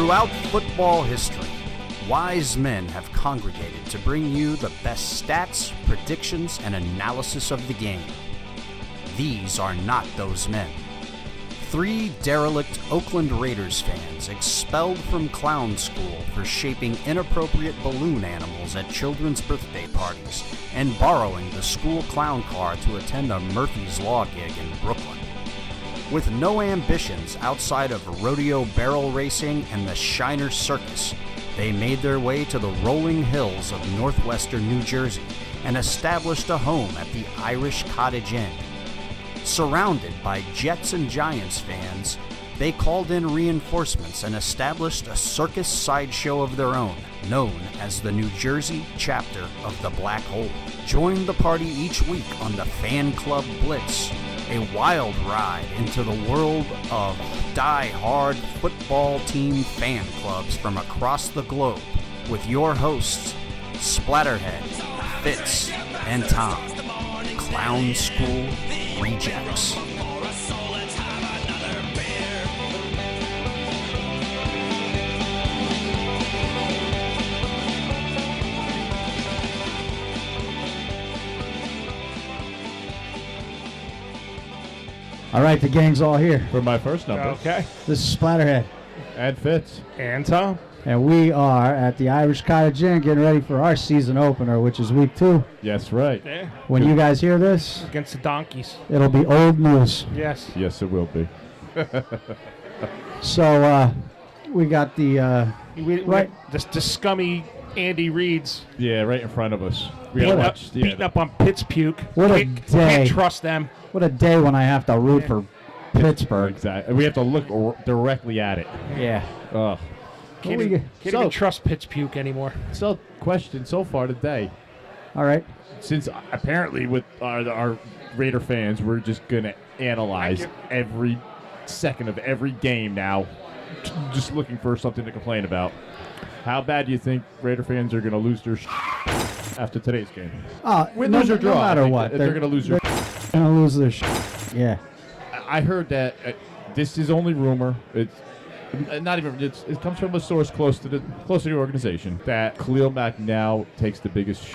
Throughout football history, wise men have congregated to bring you the best stats, predictions, and analysis of the game. These are not those men. 3 derelict Oakland Raiders fans expelled from clown school for shaping inappropriate balloon animals at children's birthday parties and borrowing the school clown car to attend a Murphy's Law gig in Brooklyn. With no ambitions outside of rodeo barrel racing and the Shiner Circus, they made their way to the rolling hills of northwestern New Jersey and established a home at the Irish Cottage Inn. Surrounded by Jets and Giants fans, they called in reinforcements and established a circus sideshow of their own, known as the New Jersey chapter of the Black Hole. Join the party each week on the Fan Club Blitz, a wild ride into the world of die-hard football team fan clubs from across the globe with your hosts, Splatterhead, Fitz, and Tom, Clown School Rejects. All right, the gang's all here. For my first number. Okay. This is Splatterhead. And Fitz. And Tom. And we are at the Irish Cottage Inn getting ready for our season opener, which is week 2. Yes, right. Yeah. When you guys hear this, Against the Donkeys. it'll be old news. Yes. Yes, it will be. So we got the right. The scummy Andy Reid's Yeah, right in front of us. We What gotta a- watch. beating up on Pitts puke. What a Can't day. trust them. What a day when I have to root for Pittsburgh. Exactly. We have to look directly at it. Yeah. Ugh. Can't, we even, get- can't so- even trust Pitts puke anymore. So, question so far today. All right. Since apparently with our Raider fans, we're just going to analyze every second of every game now, just looking for something to complain about. How bad do you think Raider fans are going to lose their after today's game? Win, lose, or draw. No matter I think what, they're going to lose their They're gonna lose their Yeah. I heard that this is only rumor. It's not even. It comes from a source close to the organization that Khalil Mack now takes the biggest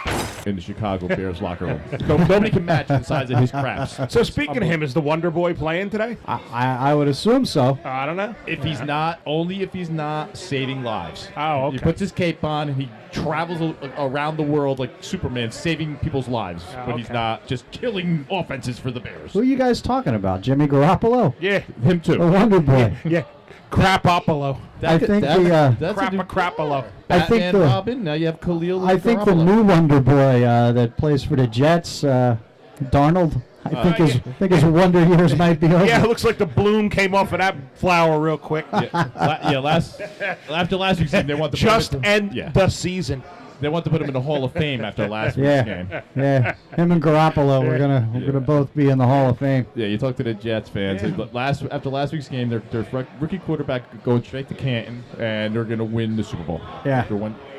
in the Chicago Bears locker room. Nobody can match the size of his craps. So speaking of him, is the Wonder Boy playing today? I would assume so. I don't know. If he's not, only if he's not saving lives. Oh, okay. He puts his cape on and he travels around the world like Superman, saving people's lives. But he's not just killing offenses for the Bears. Who are you guys talking about? Jimmy Garoppolo? Yeah. Him too. The Wonder Boy. Yeah. Crapopolo. I think that's a new Crapopolo. I think Batman Robin. Now you have Khalil. I think the new Wonder Boy that plays for the Jets, Darnold. I think his wonder years might be over. Yeah, it looks like the bloom came off of that flower real quick. After last week's game, they want to Just end the season. They want to put him in the Hall of Fame after last week's game. Yeah. Him and Garoppolo, we're gonna both be in the Hall of Fame. Yeah, you talk to the Jets fans. Yeah. After last week's game, their rookie quarterback going straight to Canton, and they're gonna win the Super Bowl. Yeah.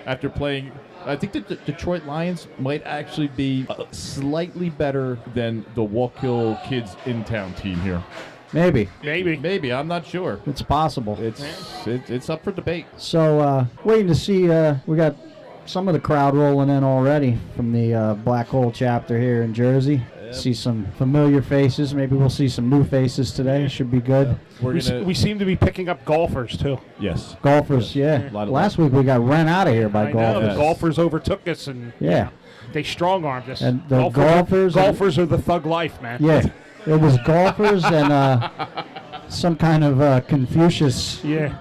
After playing. I think the Detroit Lions might actually be slightly better than the Wallkill Kids in Town team here. Maybe. Maybe. I'm not sure. It's possible. It's up for debate. So waiting to see. We got some of the crowd rolling in already from the Black Hole chapter here in Jersey. See some familiar faces. Maybe we'll see some new faces today. Should be good. We seem to be picking up golfers, too. Yes. Golfers, yeah. Last week we got ran out of here by golfers. The golfers overtook us, and they strong-armed us. And the golfers are the thug life, man. Yeah. It was golfers and some kind of Confucius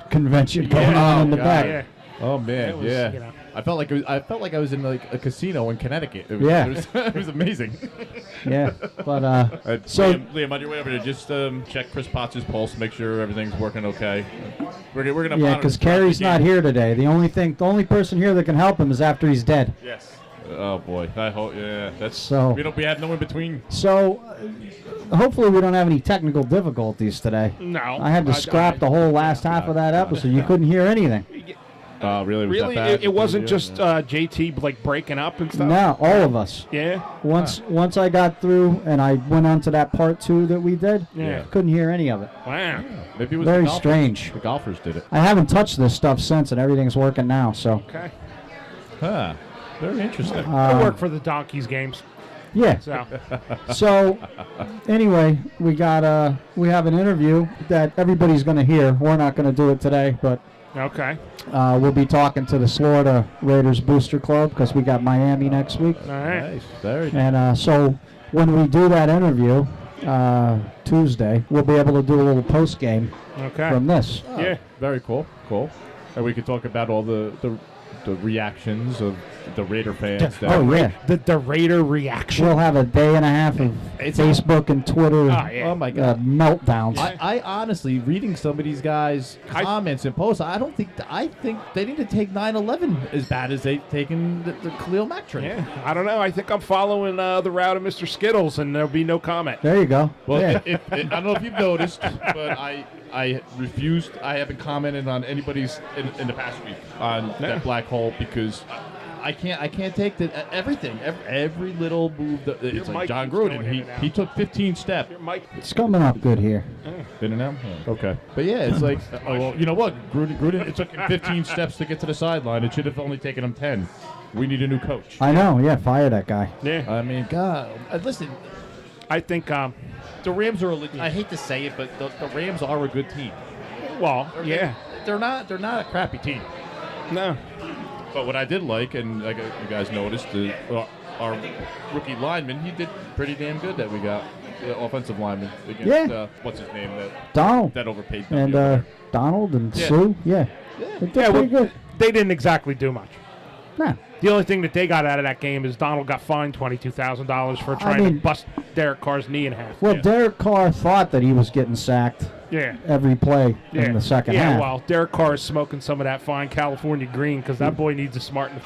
convention going on in the back. Yeah. Oh, man, was, yeah. you know. I felt like I was in like a casino in Connecticut. It was amazing. Yeah, but so Liam, on your way over there, just check Chris Potts' pulse, make sure everything's working okay. We're gonna because Kerry's not here today. The only person here that can help him is after he's dead. Yes. Oh boy, I hope. Yeah, that's so. We have no in between. So, hopefully we don't have any technical difficulties today. No. I had to scrap the whole last half of that episode. You couldn't hear anything. Really? Really? It wasn't just JT like breaking up and stuff? No, all of us. Yeah? Once I got through and I went on to that part 2 that we did, Yeah. couldn't hear any of it. Wow. Maybe it was Very the golfers. strange. The golfers did it. I haven't touched this stuff since, and everything's working now. So Okay. Huh. Very interesting. I work for the Donkeys games. yeah. So, So anyway, we have an interview that everybody's going to hear. We're not going to do it today, but okay. we'll be talking to the Florida Raiders Booster Club because we got Miami next week. All right. Nice. Very nice. And so when we do that interview Tuesday, we'll be able to do a little post game Okay. from this. Yeah. Very cool. Cool. And we could talk about all the reactions of the Raider fans. That Oh yeah, The Raider reaction. we'll have a day and a half of Facebook and Twitter Oh, yeah. Oh my God. meltdowns. I honestly, reading some of these guys' comments and posts, I think they need to take 9/11 as bad as they've taken the Khalil Mack trade. Yeah. I don't know. I think I'm following the route of Mr. Skittles, and there'll be no comment. There you go. Well, yeah. I don't know if you've noticed, but I refused. I haven't commented on anybody's in the past week on that black hole because I can't take everything. Every little move. It's like mic John keeps going Gruden. in and out. He took 15 steps. Your mic. It's coming up good here. Did it now? Okay. But yeah, it's like, well, you know what? Gruden, it took him 15 steps to get to the sideline. It should have only taken him 10. We need a new coach. I know. Yeah, fire that guy. Yeah. I mean, God, listen. I think, The Rams are. I hate to say it, but the Rams are a good team. well, yeah. They're not a crappy team. No. But what I did like, and like you guys noticed, our rookie lineman, he did pretty damn good that we got. The offensive lineman against, Yeah. what's his name? Donald. That overpaid. And Donald and Yeah. Sue. Yeah. They did pretty good. They didn't exactly do much. Nah. The only thing that they got out of that game is Donald got fined $22,000 for trying to bust Derek Carr's knee in half. Well, Derek Carr thought that he was getting sacked Yeah. every play Yeah. in the second yeah, half. well, Derek Carr is smoking some of that fine California green because that boy needs to smarten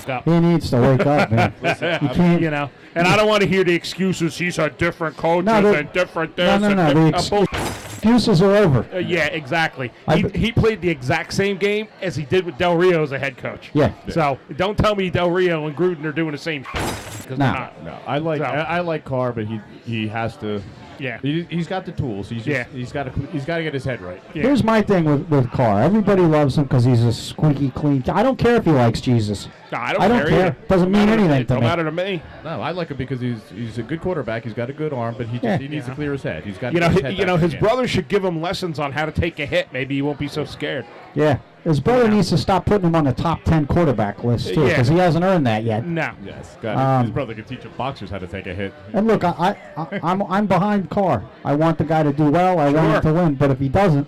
the up. He needs to wake up, man. You can't. You know, and I don't want to hear the excuses. He's a different coach and different this. No. and The different excuses are over. yeah, exactly. I- He played the exact same game as he did with Del Rio as a head coach. Yeah. So don't tell me Del Rio and Gruden are doing the same because No. they're not. No, I like Carr, but he has to. Yeah. He's got the tools. He's got to get his head right. Yeah. Here's my thing with Carr. Everybody loves him because he's a squeaky clean. I don't care if he likes Jesus. No, I I don't don't care. either. Doesn't mean anything to Don't me. matter to me. No, I like him because he's a good quarterback. He's got a good arm, but he needs to clear his head. He's got to You know, get his head back his again. brother should give him lessons on how to take a hit. Maybe he won't be so scared. Yeah. His brother needs to stop putting him on the top 10 quarterback list, too, Yeah. because he hasn't earned that yet. No. Yes, his brother can teach boxers how to take a hit. And look, I'm behind Carr. I want the guy to do well. I want him to win. But if he doesn't,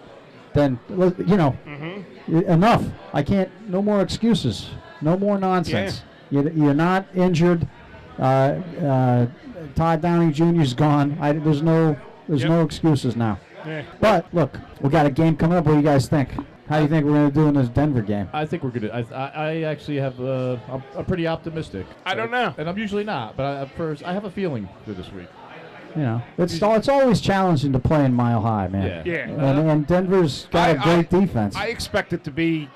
then, enough. I can't. No more excuses. No more nonsense. You're not injured. Todd Downing Jr.'s gone. There's no excuses now. Yeah. But look, we got a game coming up. What do you guys think? How do you think we're going to do in this Denver game? I think we're good. I actually have. I'm pretty optimistic. I don't know. And I'm usually not, but I have a feeling for this week. You know, it's always challenging to play in Mile High, man. Yeah. Yeah. And Denver's got a great defense. I expect it to be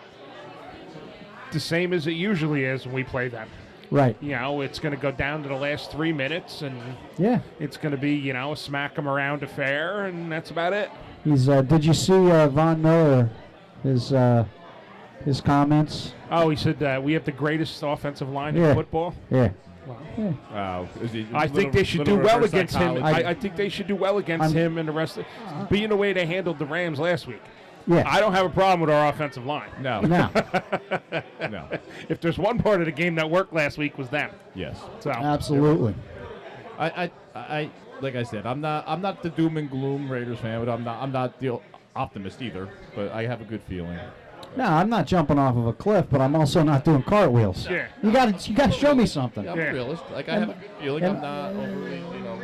the same as it usually is when we play them. Right. You know, it's going to go down to the last 3 minutes, and it's going to be, a smack 'em around affair, and that's about it. Did you see Von Miller, his comments? Oh, he said we have the greatest offensive line in football. Yeah. Wow. I think they should do well against him. I think they should do well against him and the rest of being the way they handled the Rams last week. Yeah. I don't have a problem with our offensive line. No. No. No. If there's one part of the game that worked last week was them. Yes. So Absolutely. I like I said, I'm not the doom and gloom Raiders fan, but I'm not the optimist either. But I have a good feeling. No, I'm not jumping off of a cliff, but I'm also not doing cartwheels. Yeah. You got to show me something. Yeah, I'm a realist. Like I have a good feeling. I'm not overly,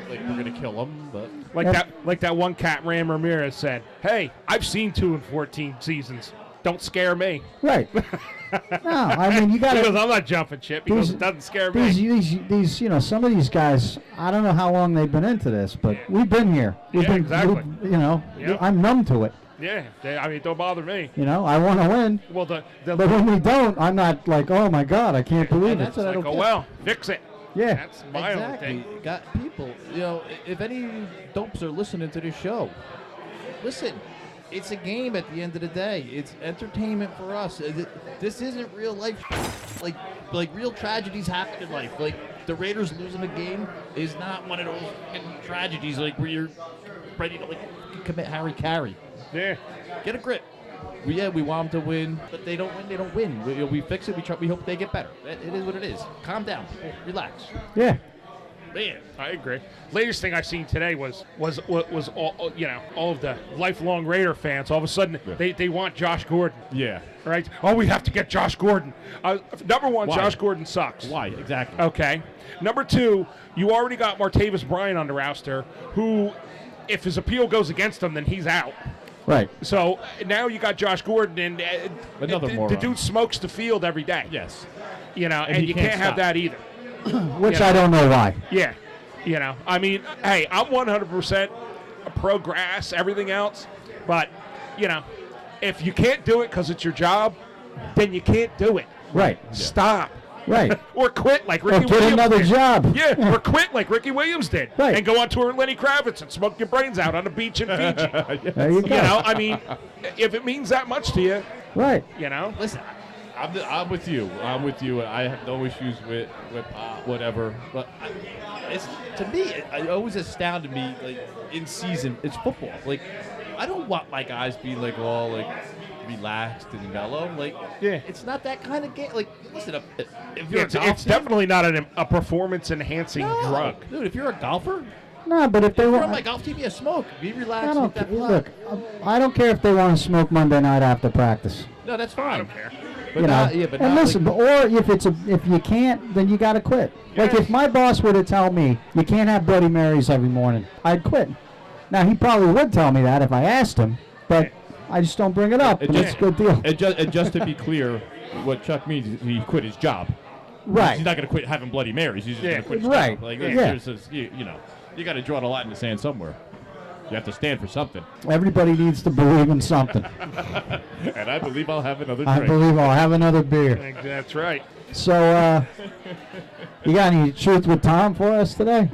like we're gonna kill them, but like that one cat Ram Ramirez said, "Hey, I've seen 2 in 14 seasons. Don't scare me." Right. No, I mean you got He goes, to. "I'm not jumping ship." He goes, "It doesn't scare me." These, some of these guys. I don't know how long they've been into this, but we've been here. We've been, exactly. I'm numb to it. Yeah, don't bother me. I want to win. Well, but when we don't, I'm not like, oh my God, I can't believe it. That's like, well, fix it. Yeah, that's my only thing. Got people. If any dopes are listening to this show, listen. It's a game at the end of the day. It's entertainment for us. This isn't real life. Like real tragedies happen in life. Like the Raiders losing a game is not one of those tragedies like where you're ready to commit Harry Carey. Yeah. Get a grip. We want them to win, but they don't win. They don't win. We fix it. We hope they get better. It is what it is. Calm down. Relax. Yeah. Man, I agree. Latest thing I seen today was all of the lifelong Raider fans. All of a sudden, they want Josh Gordon. Yeah. Right? Oh, we have to get Josh Gordon. Number one, Why? Josh Gordon sucks. Why? Exactly. Okay. Number two, you already got Martavis Bryant on the roster, who, if his appeal goes against him, then he's out. Right. So now you got Josh Gordon, and the dude smokes the field every day. Yes. And you can't have that either. Which I don't know why. Yeah. Hey, I'm 100% pro grass, everything else. But, if you can't do it because it's your job, then you can't do it. Right. Stop. Right. Or quit like Ricky Williams Williams did. Another did. job. Yeah, or quit like Ricky Williams did. Right. And go on tour with Lenny Kravitz and smoke your brains out on the beach in Fiji. There you go. If it means that much to you. Right. Listen, I'm with you. I have no issues with whatever. But to me, it always astounded me. Like in season, it's football. Like I don't want my guys being like all like relaxed and mellow. Like it's not that kind of game. Like listen, if you're it's definitely not a performance enhancing drug, dude. If you're a golfer. No, but if they want on my golf team, smoke. Be relaxed. Look, I don't care if they want to smoke Monday night after practice. No, that's fine. I don't care. But and listen, or if you can't, then you got to quit. Like if my boss were to tell me you can't have Bloody Marys every morning, I'd quit. Now he probably would tell me that if I asked him, but I just don't bring it up. It's a good deal. And just to be clear, what Chuck means is he quit his job. Right. He's not going to quit having Bloody Marys. He's just going to quit his job. Like, Yeah. You got to draw the line in the sand somewhere. You have to stand for something. Everybody needs to believe in something. And I believe I'll have another drink. I believe I'll have another beer. That's right. So, you got any Truth with Tom for us today?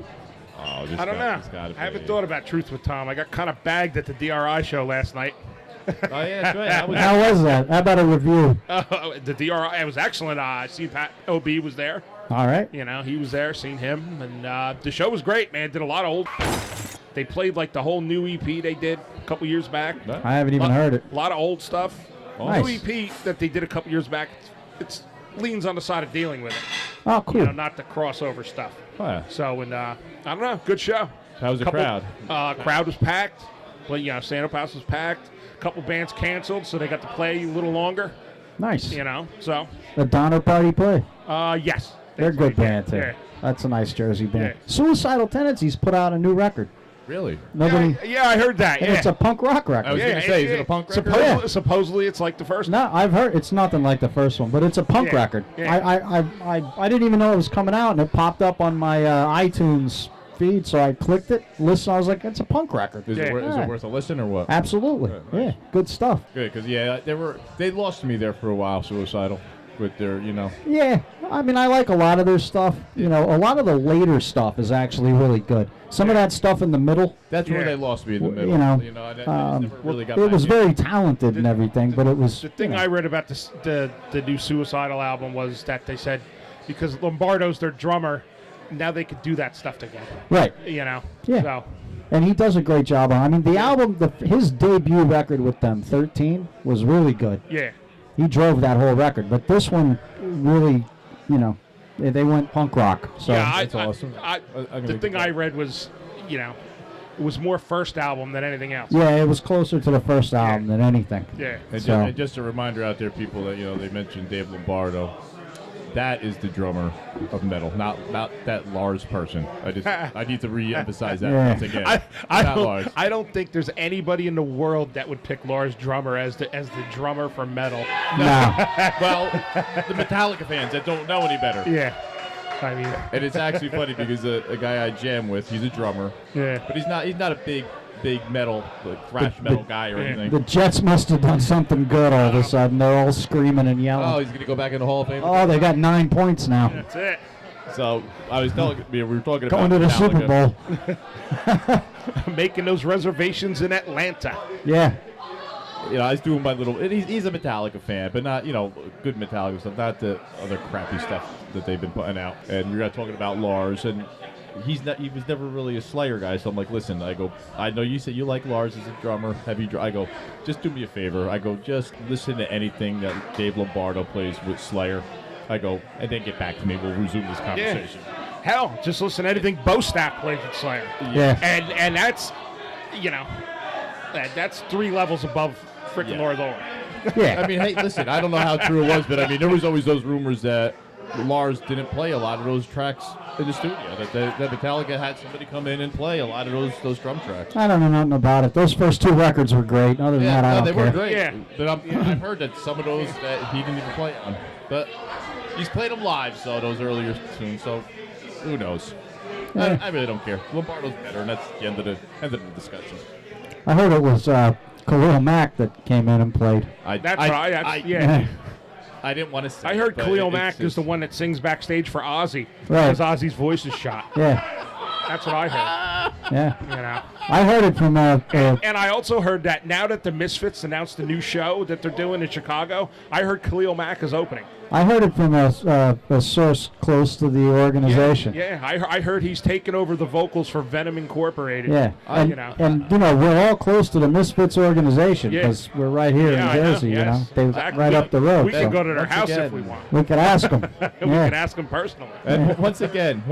I don't know. I haven't thought about Truth with Tom. I got kind of bagged at the DRI show last night. Oh, yeah, that's right. How was that? How about a review? The DRI, it was excellent. I seen Pat OB was there. All right. He was there, seen him. And the show was great, man. Did a lot of old... They played like the whole new EP they did a couple years back. I haven't even heard it. A lot of old stuff. Nice. New EP that they did a couple years back. It leans on the side of dealing with it. Oh, cool. Not the crossover stuff. Oh, yeah. So, I don't know. Good show. How was the crowd? Crowd was packed. But, Santa House was packed. A couple bands canceled, so they got to play a little longer. Nice. So. The Donner Party play? Yes. They're a good band, too. Yeah. That's a nice Jersey band. Yeah. Suicidal Tendencies put out a new record. Really? Nobody. Yeah, I heard that. And it's a punk rock record. I was going to say, is it a punk record? Supposedly it's like the first one. No, I've heard it's nothing like the first one, but it's a punk record. Yeah. I didn't even know it was coming out, and it popped up on my iTunes feed, so I clicked it, listened. I was like, it's a punk record. Is it worth a listen or what? Absolutely. Nice. Yeah, good stuff. Good, because they lost me there for a while, Suicidal. With their, Yeah, I mean, I like a lot of their stuff. A lot of the later stuff is actually really good. Some of that stuff in the middle. That's where they lost me in the middle. I never really got it was very talented and everything, but it was. The thing I read about the new Suicidal album was that they said because Lombardo's their drummer, now they could do that stuff together. Right. Yeah. So. And he does a great job on. I mean, the album, his debut record with them, 13, was really good. Yeah. He drove that whole record, but this one really, they went punk rock. So that's awesome. The thing I read was, it was more first album than anything else. Yeah, it was closer to the first album than anything. Yeah. And just a reminder out there, people, that they mentioned Dave Lombardo. That is the drummer of metal, not that Lars person. I need to re-emphasize that once again. I don't think there's anybody in the world that would pick Lars Drummer as the drummer for metal. No. Well, the Metallica fans that don't know any better. Yeah. I mean, and it's actually funny because a guy I jam with, he's a drummer. Yeah. But he's not a big big metal, like thrash metal guy or anything. The Jets must have done something good all of a sudden. They're all screaming and yelling. Oh, he's going to go back in the Hall of Fame? Oh, they got 9 points now. That's it. So I was telling we were talking Going about to the Super Bowl. Making those reservations in Atlanta. Yeah. You know, I was doing my little. He's a Metallica fan, but not good Metallica stuff, not the other crappy stuff that they've been putting out. And we got talking about Lars, and he was never really a Slayer guy. So I'm like, listen, I know you said you like Lars as a drummer, I go, just do me a favor. I go, just listen to anything that Dave Lombardo plays with Slayer. I go, and then get back to me. We'll resume this conversation. Yeah. Hell, just listen to anything Bo Stack plays with Slayer. Yeah. And that's, that's 3 levels above freaking Lord. Yeah. I mean, hey, listen, I don't know how true it was, but I mean, there was always those rumors that Lars didn't play a lot of those tracks in the studio. That Metallica had somebody come in and play a lot of those drum tracks. I don't know nothing about it. Those first 2 records were great. Other than that, I don't they care. were great. Yeah. But I've heard that some of those that he didn't even play on. But he's played them live, so those earlier tunes. So who knows? Yeah. I really don't care. Lombardo's better, and that's the end of the discussion. I heard it was Khalil Mack that came in and played. That's right. Yeah. I didn't want to say I heard it, Khalil Mack is the one that sings backstage for Ozzy. Right. Because Ozzy's voice is shot. Yeah. That's what I heard. Yeah. I heard it from And I also heard that now that the Misfits announced the new show that they're doing in Chicago, I heard Khalil Mack is opening. I heard it from a source close to the organization. Yeah, I heard he's taking over the vocals for Venom Incorporated. Yeah, and we're all close to the Misfits organization because we're right here in Jersey. They're exactly. right up the road. We can go to their house if we want. We could ask them. We can ask them personally. And once again,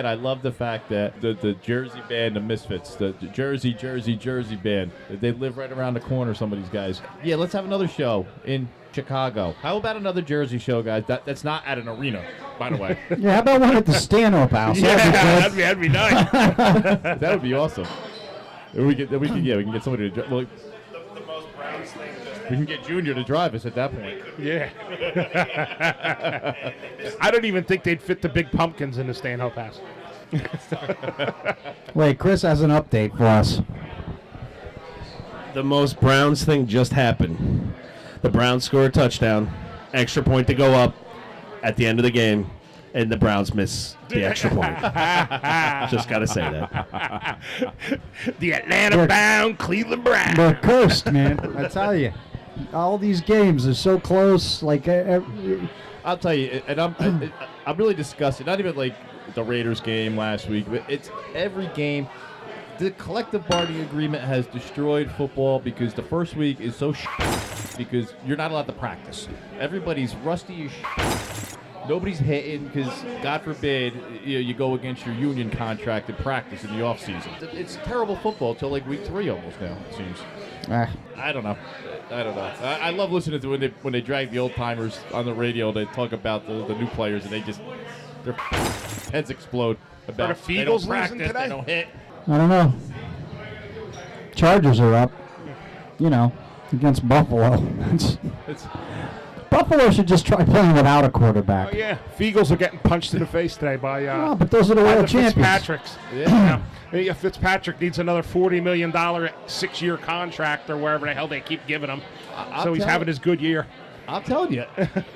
I love the fact that the Jersey band, the Misfits, the Jersey band, they live right around the corner. Some of these guys. Yeah, let's have another show in Chicago. How about another Jersey show, guys? That's not at an arena, by the way. Yeah, how about one at the Stanhope House? That'd be nice. That would be awesome. We can get somebody to the most Browns thing. We can get Junior to drive us at that point. Yeah. I don't even think they'd fit the big pumpkins in the Stanhope House. Wait, Chris has an update for us. The most Browns thing just happened. The Browns score a touchdown, extra point to go up at the end of the game, and the Browns miss the extra point. Just got to say that. The Atlanta-bound Cleveland Browns. They're cursed, man. I tell you. All these games are so close. Like, I'll tell you, and I'm really disgusted. Not even like the Raiders game last week, but it's every game. The collective bargaining agreement has destroyed football because the first week is so because you're not allowed to practice. Everybody's rusty as Nobody's hitting because, God forbid, you go against your union contract and practice in the off season. It's terrible football until like week 3 almost now, it seems. I don't know. I love listening to when they drag the old timers on the radio. They talk about the new players and their heads explode. Are the Eagles losing today? They don't hit. I don't know. Chargers are up, against Buffalo. Buffalo should just try playing without a quarterback. Oh, yeah. Eagles are getting punched in the face today by but those are the world champions. Fitzpatrick's. Yeah. Fitzpatrick needs another $40 million 6-year contract or wherever the hell they keep giving him. So he's having his good year. I'm telling you,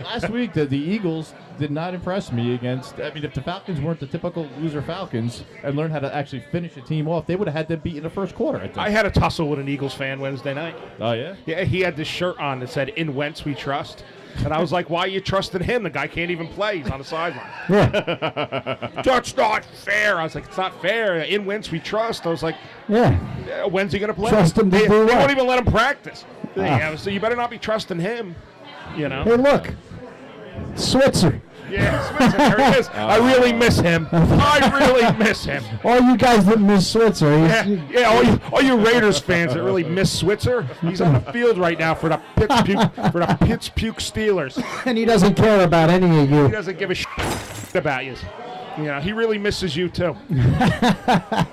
last week the Eagles did not impress me against. I mean, if the Falcons weren't the typical loser Falcons and learned how to actually finish a team off, they would have had them beat in the first quarter. I think. I had a tussle with an Eagles fan Wednesday night. Oh yeah. Yeah, he had this shirt on that said "In Wentz We Trust," and I was like, "Why are you trusting him? The guy can't even play. He's on the sideline." Yeah. That's not fair. I was like, "It's not fair. In Wentz We Trust." I was like, Yeah. When's he gonna play? Trust him to they, do they what? won't even let him practice. Yeah, so you better not be trusting him. Hey, look. Switzer. Yeah, Switzer, there he is. I really miss him. I really miss him. All you guys that miss Switzer. All you Raiders fans that really miss Switzer, he's on the field right now for the Pittsburgh Steelers. And he doesn't care about any of you. He doesn't give a shit about you. He really misses you too.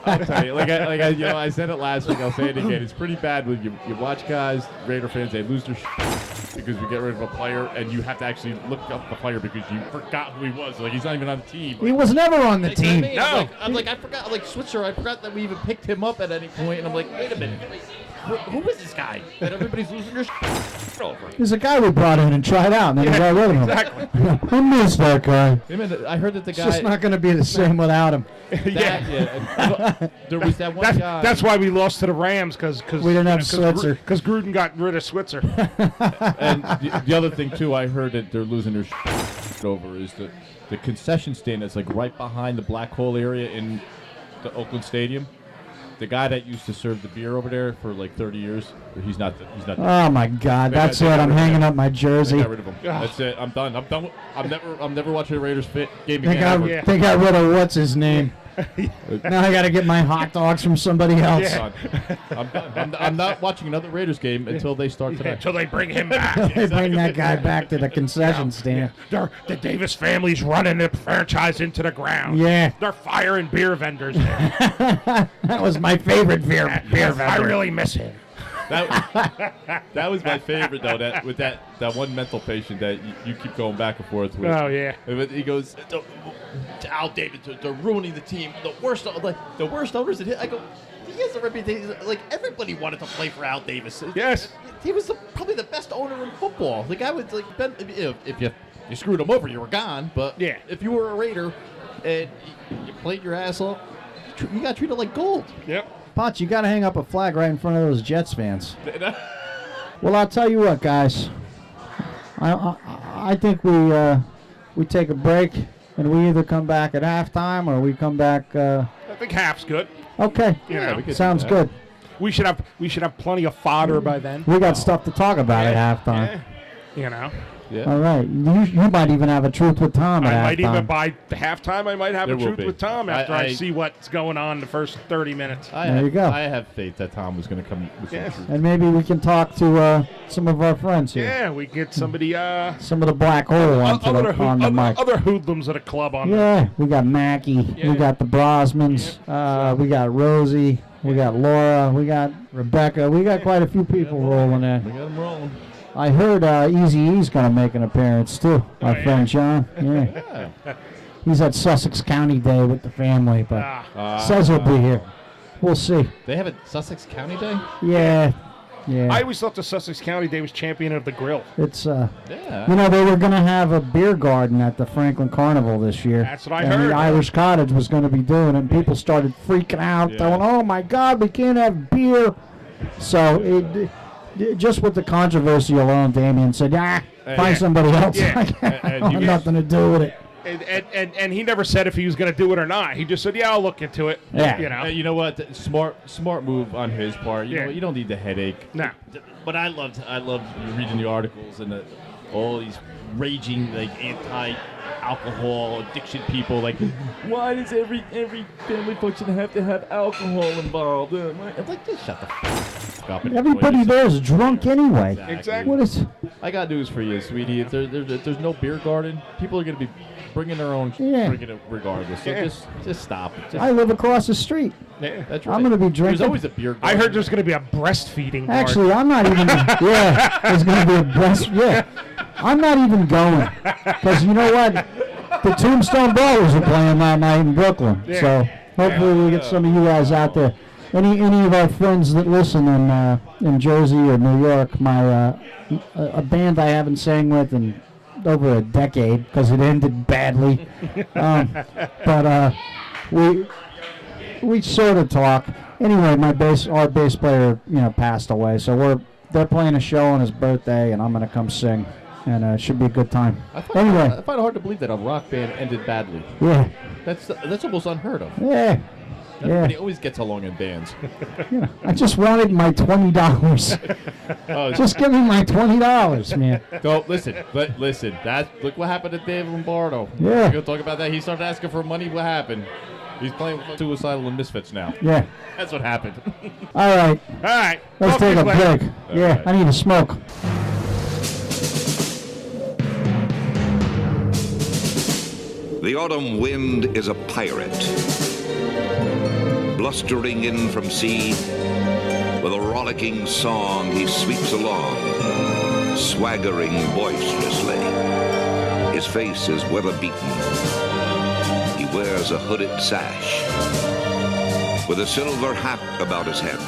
I'll tell you, I said it last week. I'll say it again. It's pretty bad when you watch guys, Raider fans, they lose their shit. because we get rid of a player, and you have to actually look up the player because you forgot who he was. Like, he's not even on the team. He was never on the That's what I team. mean. No. I'm like, I forgot. Like Switzer, I forgot that we even picked him up at any point, and I'm like, wait a minute, who is this guy that everybody's losing their over? He's a guy we brought in and tried out, and then we got rid of him. Exactly. I miss that guy. I heard that the It's guy. just not going to be the same without him. There was that one guy. That's why we lost to the Rams because We didn't have Switzer. Because Gruden got rid of Switzer. And the other thing too, I heard that they're losing their over is the concession stand that's like right behind the black hole area in the Oakland Stadium. The guy that used to serve the beer over there for like 30 years, he's not. Oh my God, that's they it. got I'm rid of hanging him. up my They jersey. got rid of him. That's it. I'm done. I'm never watching a Raiders game They again. got, ever. Yeah. they got rid of what's his name. Now I got to get my hot dogs from somebody else. Done. I'm done. I'm not watching another Raiders game until they start today. Until they bring him back. They bring that guy back to the concession stand. The Davis family's running the franchise into the ground. Yeah. They're firing beer vendors there. That was my favorite beer I vendor. really miss him. That was my favorite though. That one mental patient that you keep going back and forth with. Oh, yeah. He goes, Al Davis, they're ruining the team. The worst owners. I go, he has a reputation. Like everybody wanted to play for Al Davis. Yes. He was probably the best owner in football. The guy was like, if you screwed him over, you were gone. But Yeah. if you were a Raider and you played your ass off, you got treated like gold. Yep. Potts, you got to hang up a flag right in front of those Jets fans. Well, I'll tell you what, guys. I think we take a break and we either come back at halftime or we come back. I think half's good. Okay, Yeah, we could do sounds that. good. We should have plenty of fodder by then. We got stuff to talk about at halftime. You know. Yeah. All right, you might even have a truth with Tom at I might halftime. even by the halftime. I might have There a will truth be. with Tom after I I- see what's going on the first 30 minutes. There you go. I have faith that Tom was going to come with Yes. some truth. And maybe we can talk to some of our friends here. Yeah, we get somebody. Some of the black hole on the mic. Other hoodlums at a club on. Yeah, we got Mackie, Yeah. we got the Brosmans, we got Rosie, we got Laura, we got Rebecca, we got quite a few people rolling in. We got him rolling. I heard Eazy-E's going to make an appearance too, our yeah? friend John. Yeah. He's at Sussex County Day with the family, but says he'll be here. We'll see. They have a Sussex County Day? Yeah. I always thought the Sussex County Day was champion of the grill. It's Yeah. you know, they were going to have a beer garden at the Franklin Carnival this year. That's what I and heard. The Irish Cottage was going to be doing it, and people started freaking out, going, "Oh my God, we can't have beer!" So just with the controversy alone, Damien said, find somebody else. Yeah. I have nothing to do with it. And he never said if he was going to do it or not. He just said, "Yeah, I'll look into it." Yeah. You know. You know what? Smart move on his part. You know what? You don't need the headache. No. But I loved reading the articles and all these raging like anti-alcohol addiction people. Like, why does every family function have to have alcohol involved? I'm like, just shut the f up. and Everybody enjoy there is drunk anyway. Exactly. What is? I got news for you, sweetie. If there's no beer garden, people are going to be bringing their own Yeah. drinking it regardless. So Yeah. just stop. I live across the street. Yeah. That's right. I'm going to be drinking. There's always a beer garden. I heard there's going to be a breastfeeding. garden. Actually, I'm not even. Yeah, there's going to be a breast. Yeah, I'm not even going because you know what? The Tombstone Ballers are playing that night in Brooklyn. Yeah. So hopefully we get some of you guys out there. Any of our friends that listen in Jersey or New York, my a band I haven't sang with in over a decade because it ended badly. But we sort of talk. Anyway, our bass player, passed away. So they're playing a show on his birthday, and I'm gonna come sing, and it should be a good time. I find it hard to believe that a rock band ended badly. Yeah, That's almost unheard of. yeah. Everybody always gets along in bands. I just wanted my $20. Just give me my $20, man. So listen. Look what happened to Dave Lombardo. Yeah. We're gonna talk about that. He started asking for money. What happened? He's playing with Suicidal and Misfits now. Yeah. That's what happened. All right. All right. Let's Talk to take you a later. break. Yeah, I need a smoke. The autumn wind is a pirate, blustering in from sea. With a rollicking song he sweeps along, swaggering boisterously. His face is weather-beaten. He wears a hooded sash with a silver hat about his head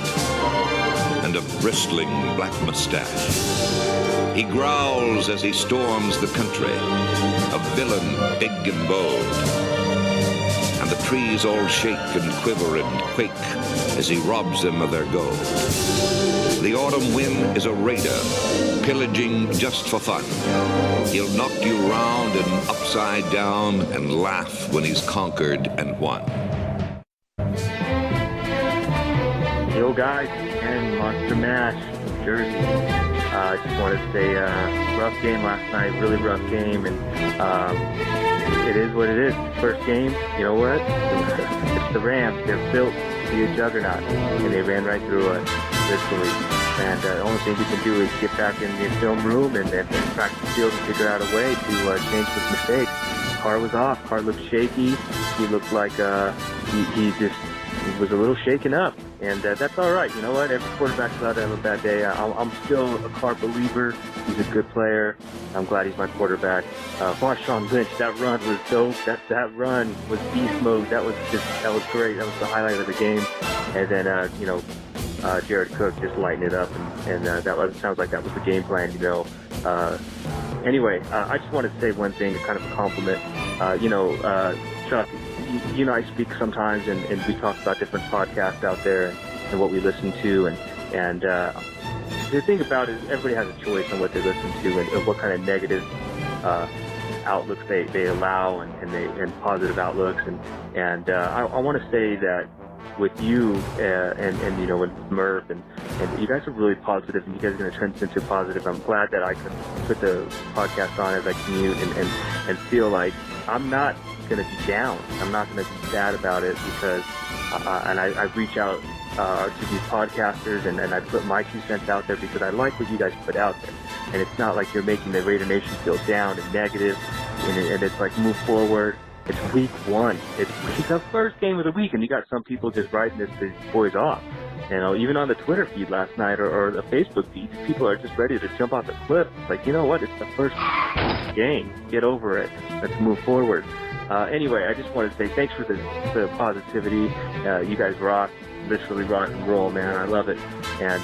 and a bristling black mustache. He growls as he storms the country, a villain big and bold. And the trees all shake and quiver and quake as he robs them of their gold. The autumn wind is a raider, pillaging just for fun. He'll knock you round and upside down and laugh when he's conquered and won. Yo guys, and Monster Mash, Jersey. I just wanted to say, rough game last night, really rough game, and it is what it is. First game, you know what? It's the Rams. They're built to be a juggernaut, and they ran right through us, literally. And the only thing we can do is get back in the film room and practice the field and figure out a way to change those mistakes. Carr was off. Carr looked shaky. He looked like he was a little shaken up. And that's all right. You know what? Every quarterback's allowed to have a bad day. I'm still a Carr believer. He's a good player. I'm glad he's my quarterback. Marshawn Lynch, that run was dope. That run was beast mode. That was great. That was the highlight of the game. And then, Jared Cook just lighting it up. And sounds like that was the game plan, you know. Anyway, I just wanted to say one thing, kind of a compliment. Chuck, you know, I speak sometimes, and we talk about different podcasts out there and what we listen to, and the thing about it is everybody has a choice on what they listen to and what kind of negative outlooks they allow and positive outlooks, and I want to say that with you and you know, with Murph and you guys are really positive, and you guys are going to turn this into positive. I'm glad that I could put the podcast on as I commute and feel like I'm not going to be down. I'm not going to be sad about it because I reach out to these podcasters and I put my 2 cents out there because I like what you guys put out there. And it's not like you're making the Raider Nation feel down and negative, and it's like move forward. It's week 1. It's the first game of the week, and you got some people just writing these boys off. You know, even on the Twitter feed last night or the Facebook feed, people are just ready to jump off the cliff. It's like, you know what? It's the first game. Get over it. Let's move forward. Anyway, I just wanted to say thanks for the positivity. You guys rock. Literally rock and roll, man. I love it. And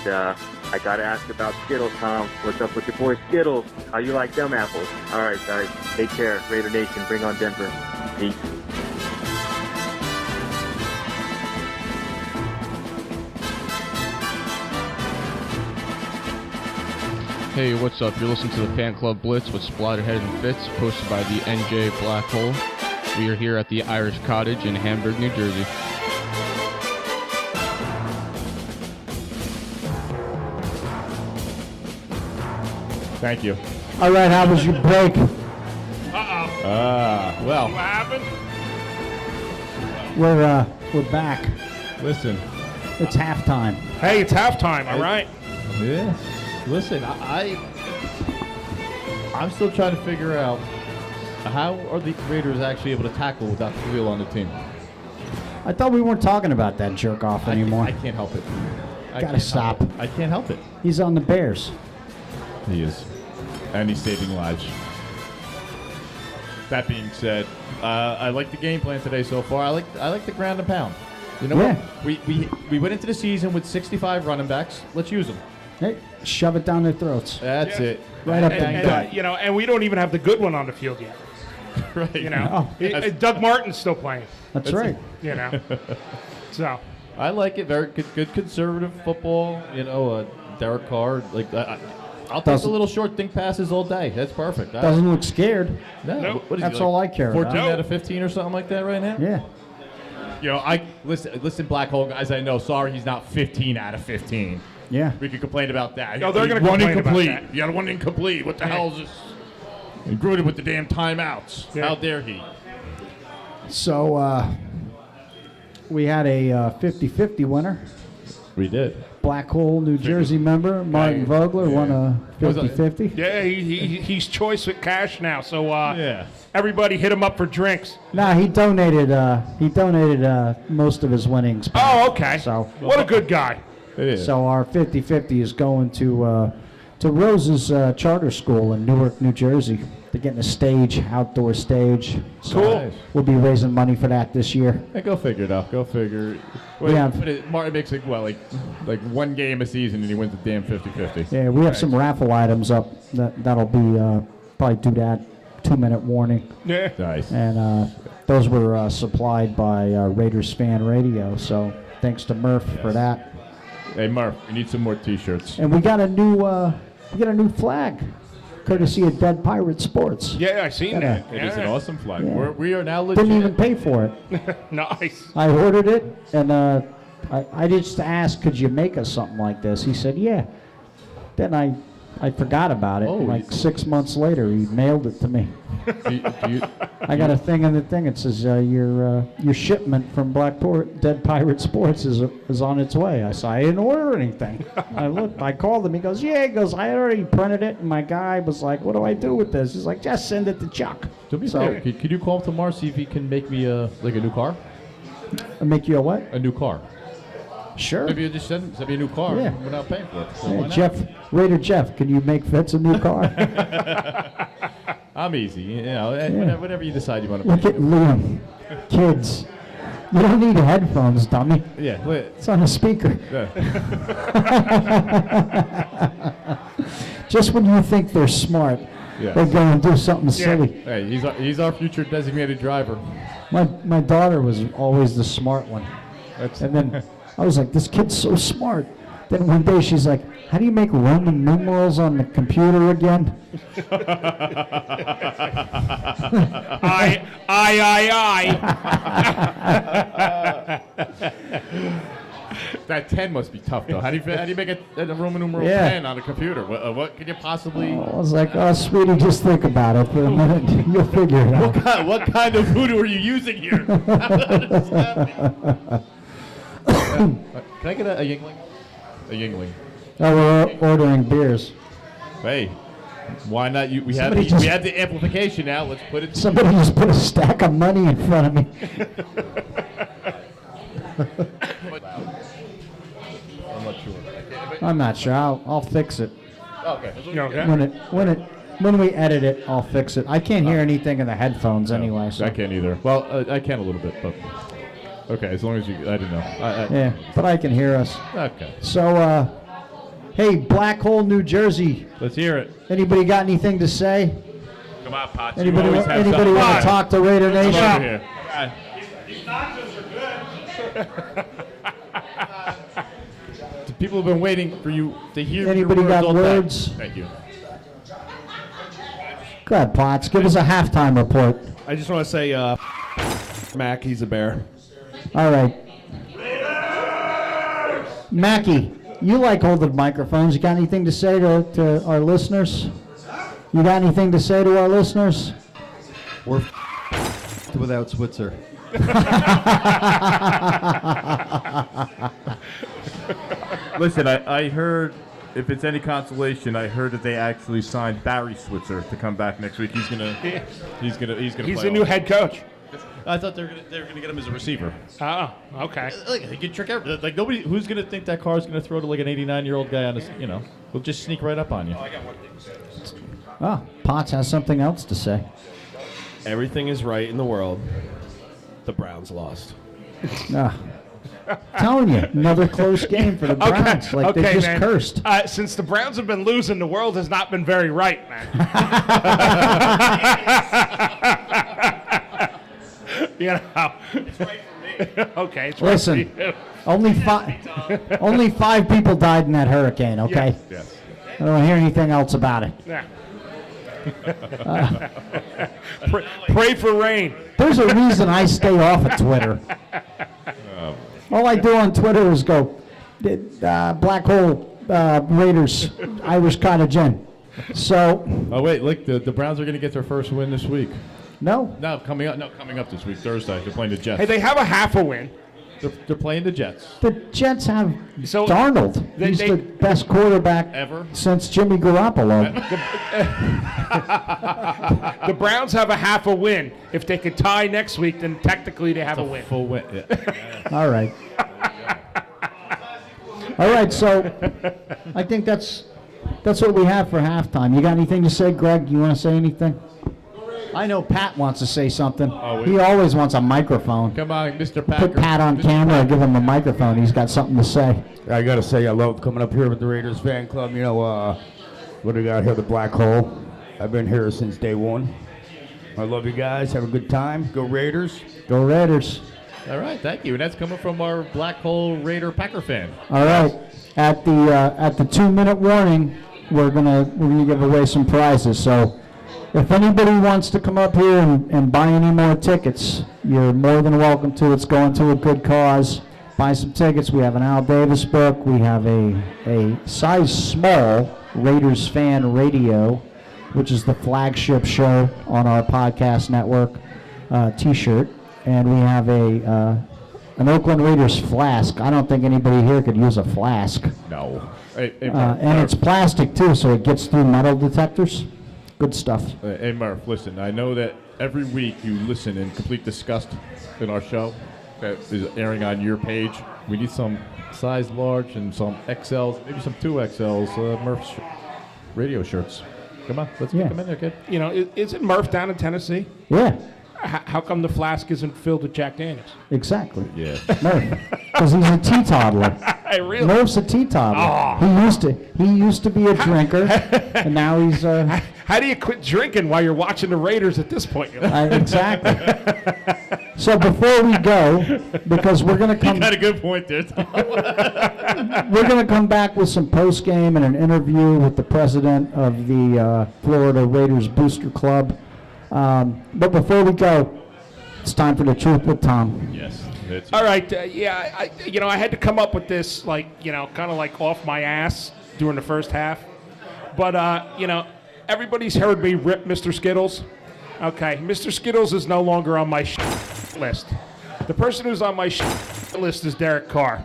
I got to ask about Skittles, Tom. What's up with your boy Skittles? How you like them apples? All right, guys. Take care. Raider Nation. Bring on Denver. Peace. Hey, what's up? You're listening to the Fan Club Blitz with Splatterhead and Fitz, posted by the NJ Black Hole. We are here at the Irish Cottage in Hamburg, New Jersey. Thank you. All right, how was your break? Well, What happened? We're back. listen. It's halftime. Hey, it's halftime, all right? Yes. Listen, I'm still trying to figure out how are the Raiders actually able to tackle without Khalil on the team. I thought we weren't talking about that jerk off anymore. I can't help it. Gotta stop. I can't help it. He's on the Bears. He is. And he's saving lives. That being said, I like the game plan today so far. I like the ground and pound. You know what? We went into the season with 65 running backs. Let's use them. Hey, shove it down their throats. That's it. Right up the gut. You know, and we don't even have the good one on the field yet. Right. You know, Oh. Doug Martin's still playing. That's right. You know, so I like it. Very good conservative football. You know, Derek Carr. Like I'll take the little short dink passes all day. That's perfect. Doesn't look scared. No, Nope. what is he, That's like all I care 14 about. out of 15 or something like that right now. Yeah. You know, I listen, Black Hole guys. I know. Sorry, he's not 15 out of 15. Yeah. We could complain about that. No, they're gonna One complain about incomplete. that. You got one incomplete. What the hell is this? And Gruden with the damn timeouts. Yeah. How dare he? So we had a 50-50 winner. We did. Black Hole, New Jersey member Martin Vogler won a 50-50. yeah, he's choice with cash now. So Yeah. everybody hit him up for drinks. Nah, he donated most of his winnings back. Oh, okay. So What a good guy. It is. our 50-50 is going to to Rose's charter school in Newark, New Jersey. They're getting a stage, outdoor stage. So Cool. We'll be raising money for that this year. Hey, go figure it out. Go figure. Yeah. Martin makes like one game a season and he wins the damn 50-50. Yeah, we have some raffle items up. That'll be probably do that 2-minute warning. Yeah. Nice. And those were supplied by Raiders Fan Radio. So thanks to Murph for that. Hey, Murph, we need some more T-shirts. And we got a new flag, courtesy of Dead Pirate Sports. Yeah, I seen that. It is an awesome flag. Yeah. We are now legit. Didn't even pay for it. Nice. I ordered it, and I just asked, could you make us something like this? He said, yeah. Then I forgot about it. Oh, like 6 months later, he mailed it to me. I got a thing in the thing. It says your shipment from Dead Pirate Sports is on its way. I said, I didn't order anything. I called him. He goes, yeah. He goes, I already printed it. And my guy was like, what do I do with this? He's like, just send it to Chuck. Do me a favor. Could you call him tomorrow, see if he can make me a new car? Make you a what? A new car. Sure. Maybe you just send me a new car Yeah. without paying for it. So Yeah, why not? Raider Jeff, can you make Fitz a new car? I'm easy. Yeah. Whatever you decide you want to Look pay. at Liam. Kids. You don't need headphones, dummy. Yeah. Wait. It's on a speaker. Yeah. Just when you think they're smart, Yes. they go and do something silly. Hey, he's our future designated driver. My daughter was always the smart one. And then I was like, this kid's so smart. Then one day she's like, how do you make Roman numerals on the computer again? I. That 10 must be tough, though. How do you make a Roman numeral 10 on a computer? What could you possibly... I was like, oh, sweetie, just think about it for a minute. You'll figure it out. What kind of voodoo are you using here? Can I get a Yingling? A Yingling. Oh, we're ordering beers. Hey, why not? We have the amplification now. Let's put it. Somebody just put a stack of money in front of me. I'm not sure. I'm not sure. I'll fix it. Okay. When we edit it, I'll fix it. I can't hear anything in the headphones anyway. So. I can't either. Well, I can a little bit, but okay. As long as you, I don't know. Yeah, but I can hear us. Okay. So, hey, Black Hole, New Jersey. Let's hear it. Anybody got anything to say? Come on, Potts. Anybody want to talk to Raider Nation? Over here. These nachos are good. People have been waiting for you to hear. Anybody your got all words? day. Thank you. Go ahead, Potts. Give us a halftime report. I just want to say, Mac, he's a bear. All right. Mackie, you like holding microphones. You got anything to say to our listeners? You got anything to say to our listeners? We're without Switzer. Listen, I heard, if it's any consolation, I heard that they actually signed Barry Switzer to come back next week. He's gonna He's play the new head coach. I thought they were gonna get him as a receiver. Oh, okay. Like he can trick everybody. Like nobody, who's gonna think that car's gonna throw to like an 89-year-old guy on this? He'll just sneak right up on you. Oh, Potts has something else to say. Everything is right in the world. The Browns lost. Telling you, another close game for the Browns. Like they just man. cursed. Since the Browns have been losing, the world has not been very right, man. You know. It's right for me. Okay, it's Listen, right for you. only five people died in that hurricane. Okay. Yes. I don't want to hear anything else about it. Yeah. Pray for rain. There's a reason I stay off of Twitter. All I do on Twitter is go, Black Hole Raiders, Irish Cottage Inn. So. Oh wait, look, the Browns are gonna get their first win this week. No. No, coming up this week, Thursday. They're playing the Jets. Hey, they have a half a win. They're playing the Jets. The Jets have So Darnold. He's the best quarterback ever since Jimmy Garoppolo. The Browns have a half a win. If they could tie next week, then technically they have a win. Full win. Yeah. All right. All right, so I think that's That's what we have for halftime. You got anything to say, Greg? You want to say anything? I know Pat wants to say something. He always wants a microphone. Come on, Mr. Packer. Put Pat on camera and give him a microphone. He's got something to say. I got to say, I love coming up here with the Raiders fan club. You know, what do we got here? The Black Hole. I've been here since day one. I love you guys. Have a good time. Go Raiders. Go Raiders. All right, thank you. And that's coming from our Black Hole Raider Packer fan. All right. At the 2-minute warning, we're gonna give away some prizes. So if anybody wants to come up here and buy any more tickets, you're more than welcome to. It's going to a good cause. Buy some tickets. We have an Al Davis book. We have a size small Raiders Fan Radio, which is the flagship show on our podcast network, T-shirt. And we have an Oakland Raiders flask. I don't think anybody here could use a flask. No. And it's plastic, too, so it gets through metal detectors. Good stuff. Hey, Murph, listen, I know that every week you listen in complete disgust in our show that is airing on your page. We need some size large and some XLs, maybe some 2XLs, Murph's radio shirts. Come on, let's get them in there, kid. You know, isn't Murph down in Tennessee? Yeah. How come the flask isn't filled with Jack Daniels? Exactly. Yeah. Murph, because he's a teetotaler. Really? Murph's a teetotaler. He used to be a drinker, and now he's. How do you quit drinking while you're watching the Raiders at this point? Exactly. So before we go, because we're going to come. You got a good point there, Tom. We're going to come back with some post game and an interview with the president of the Florida Raiders Booster Club. But before we go, it's time for the truth with Tom. Yes. All right. I had to come up with this, kind of like off my ass during the first half. But, everybody's heard me rip Mr. Skittles. Okay, Mr. Skittles is no longer on my list. The person who's on my list is Derek Carr.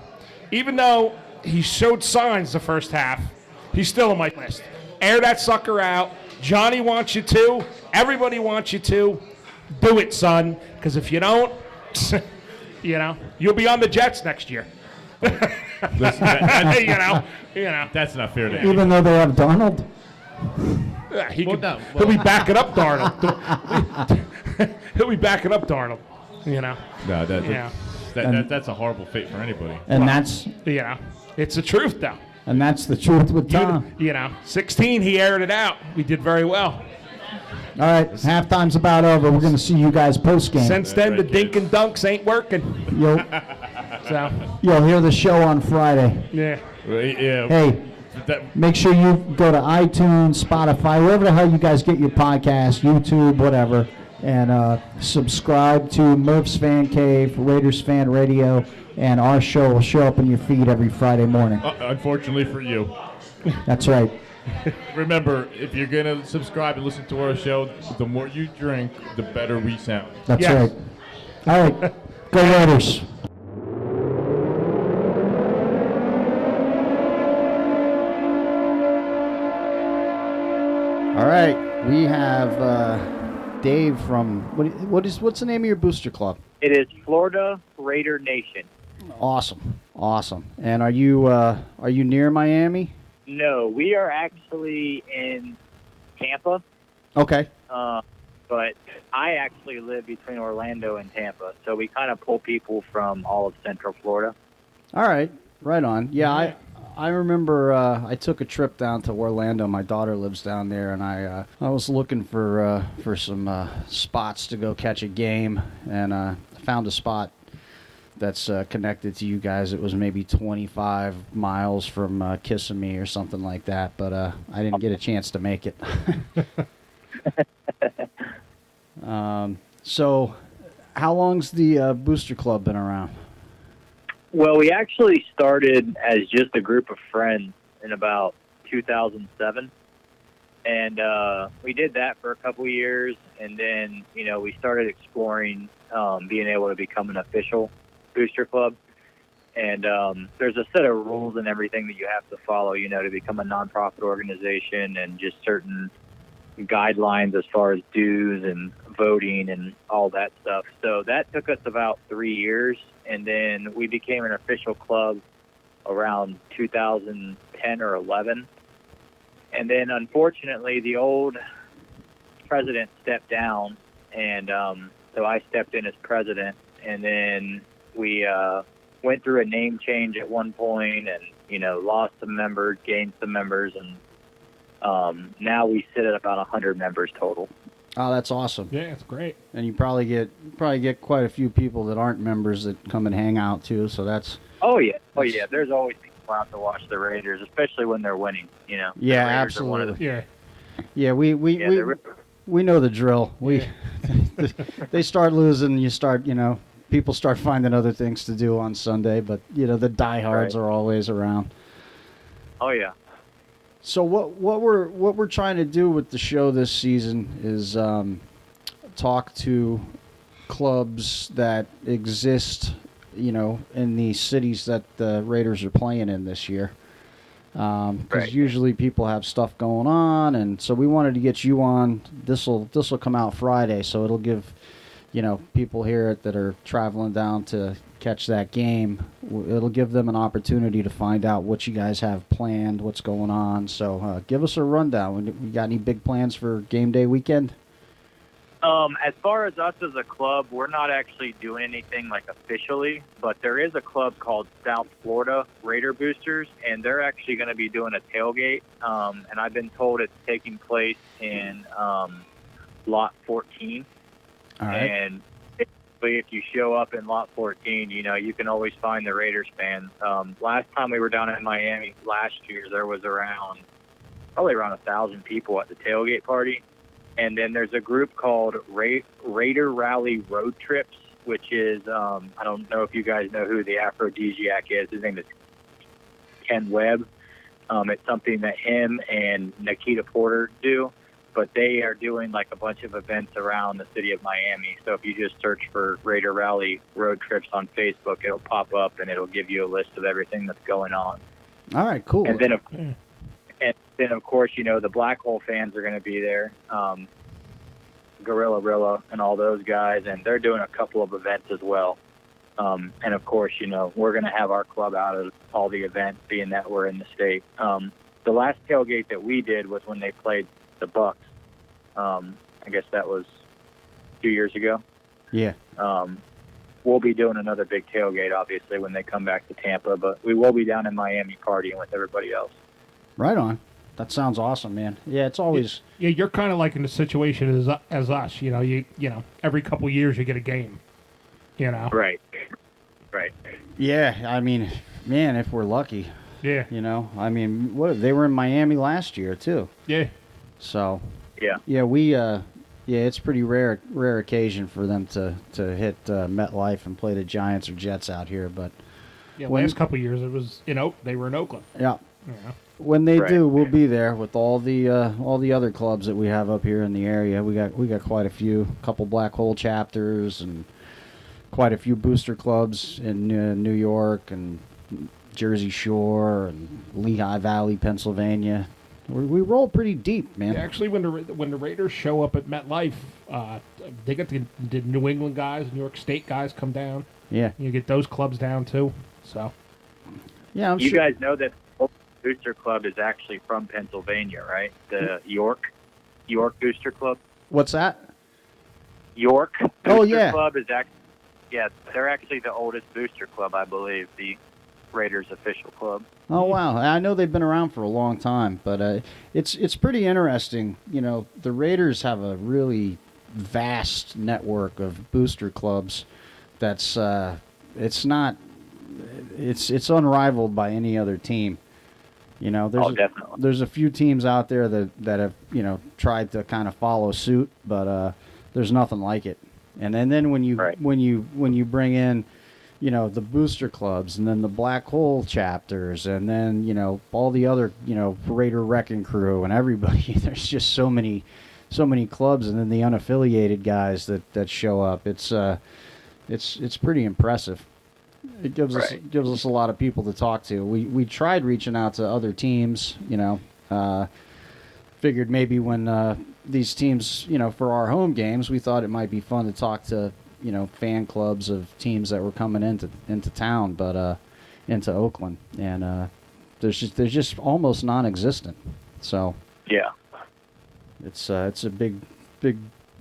Even though he showed signs the first half, he's still on my list. Air that sucker out. Johnny wants you to. Everybody wants you to. Do it, son. Because if you don't, you'll be on the Jets next year. Listen, that's not fair to him. Even though they have Darnold? Yeah, he'll be backing up Darnold. He'll be backing up Darnold. No, that's a horrible fate for anybody. And that's it's the truth though. And that's the truth with Tom. 16 he aired it out. We did very well. All right, halftime's about over. We're going to see you guys post game. Since then, the dink and dunks ain't working. You'll hear the show on Friday. Yeah. Hey, make sure you go to iTunes, Spotify, wherever the hell you guys get your podcast, YouTube, whatever, and subscribe to Murph's Fan Cave, Raiders Fan Radio, and our show will show up in your feed every Friday morning. Unfortunately for you. That's right. Remember, if you're going to subscribe and listen to our show, the more you drink, the better we sound. That's right. All right. Go Raiders. All right. We have Dave from what's the name of your booster club? It is Florida Raider Nation. Awesome. And are you near Miami? No, we are actually in Tampa. Okay. But I actually live between Orlando and Tampa, so we kind of pull people from all of Central Florida. All right. Right on. Yeah, I remember I took a trip down to Orlando. My daughter lives down there, and I was looking for some spots to go catch a game, and found a spot that's connected to you guys. It was maybe 25 miles from Kissimmee or something like that, but I didn't get a chance to make it. So how long's the Booster Club been around? Well, we actually started as just a group of friends in about 2007, and we did that for a couple years, and then, we started exploring being able to become an official Booster Club, and there's a set of rules and everything that you have to follow, to become a nonprofit organization, and just certain guidelines as far as dues and voting and all that stuff. So that took us about 3 years, and then we became an official club around 2010 or 11. And then, unfortunately, the old president stepped down, and so I stepped in as president. And then we went through a name change at one point, and lost some members, gained some members, and now we sit at about 100 members total. Oh, that's awesome. Yeah, it's great. And you probably get quite a few people that aren't members that come and hang out too. So that's. Oh yeah. There's always people out to watch the Raiders, especially when they're winning. Yeah, The Raiders absolutely. Yeah, we know the drill. They start losing, people start finding other things to do on Sunday, but the diehards are always around. Oh yeah. So what we're trying to do with the show this season is talk to clubs that exist, in the cities that the Raiders are playing in this year. Because usually people have stuff going on, and so we wanted to get you on. This'll come out Friday, so it'll give people here that are traveling down to catch that game. It'll give them an opportunity to find out what you guys have planned, what's going on. So give us a rundown. We got any big plans for game day weekend? As far as us as a club, we're not actually doing anything like officially, but there is a club called South Florida Raider Boosters, and they're actually going to be doing a tailgate. And I've been told it's taking place in Lot 14. All right. And basically, if you show up in Lot 14, you can always find the Raiders fans. Last time we were down in Miami last year, there was probably around 1,000 people at the tailgate party. And then there's a group called Raider Rally Road Trips, which is, I don't know if you guys know who the aphrodisiac is. His name is Ken Webb. It's something that him and Nikita Porter do, but they are doing like a bunch of events around the city of Miami. So if you just search for Raider Rally Road Trips on Facebook, it'll pop up and it'll give you a list of everything that's going on. All right, cool. And then, of course, the Black Hole fans are going to be there, Gorilla Rilla and all those guys, and they're doing a couple of events as well. And, of course, we're going to have our club out of all the events, being that we're in the state. The last tailgate that we did was when they played the Bucks. I guess that was 2 years ago. Yeah. We'll be doing another big tailgate, obviously, when they come back to Tampa, but we will be down in Miami partying with everybody else. Right on. That sounds awesome, man. Yeah, it's always. Yeah, you're kind of like in the situation as us. Every couple years you get a game. Right. Yeah, I mean, man, if we're lucky. Yeah. I mean, they were in Miami last year too. Yeah. So. Yeah. Yeah, we. It's pretty rare occasion for them to hit MetLife and play the Giants or Jets out here, but. Yeah, last couple years it was they were in Oakland. Yeah. Yeah. When they do, we'll be there with all the other clubs that we have up here in the area. We got quite a couple Black Hole chapters and quite a few booster clubs in New York and Jersey Shore and Lehigh Valley, Pennsylvania. We roll pretty deep, man. Yeah, actually, when the Raiders show up at MetLife, they get the New England guys, New York State guys come down. Yeah, you get those clubs down too. So. Yeah, I'm you sure. guys know that Booster Club is actually from Pennsylvania, right? The York Booster Club. What's that? York Booster yeah. Club is they're actually the oldest booster club, I believe, the Raiders official club. Oh wow, I know they've been around for a long time, but it's pretty interesting. The Raiders have a really vast network of booster clubs. That's it's unrivaled by any other team. There's a few teams out there that have tried to kind of follow suit, but there's nothing like it. And then when you bring in the booster clubs and then the Black Hole chapters and then all the other Raider Wrecking Crew and everybody, there's just so many clubs, and then the unaffiliated guys that show up. It's pretty impressive. It gives us a lot of people to talk to. We tried reaching out to other teams, figured maybe when these teams, for our home games, we thought it might be fun to talk to, fan clubs of teams that were coming into town, but into Oakland, and there's just almost non-existent. So Yeah. it's a big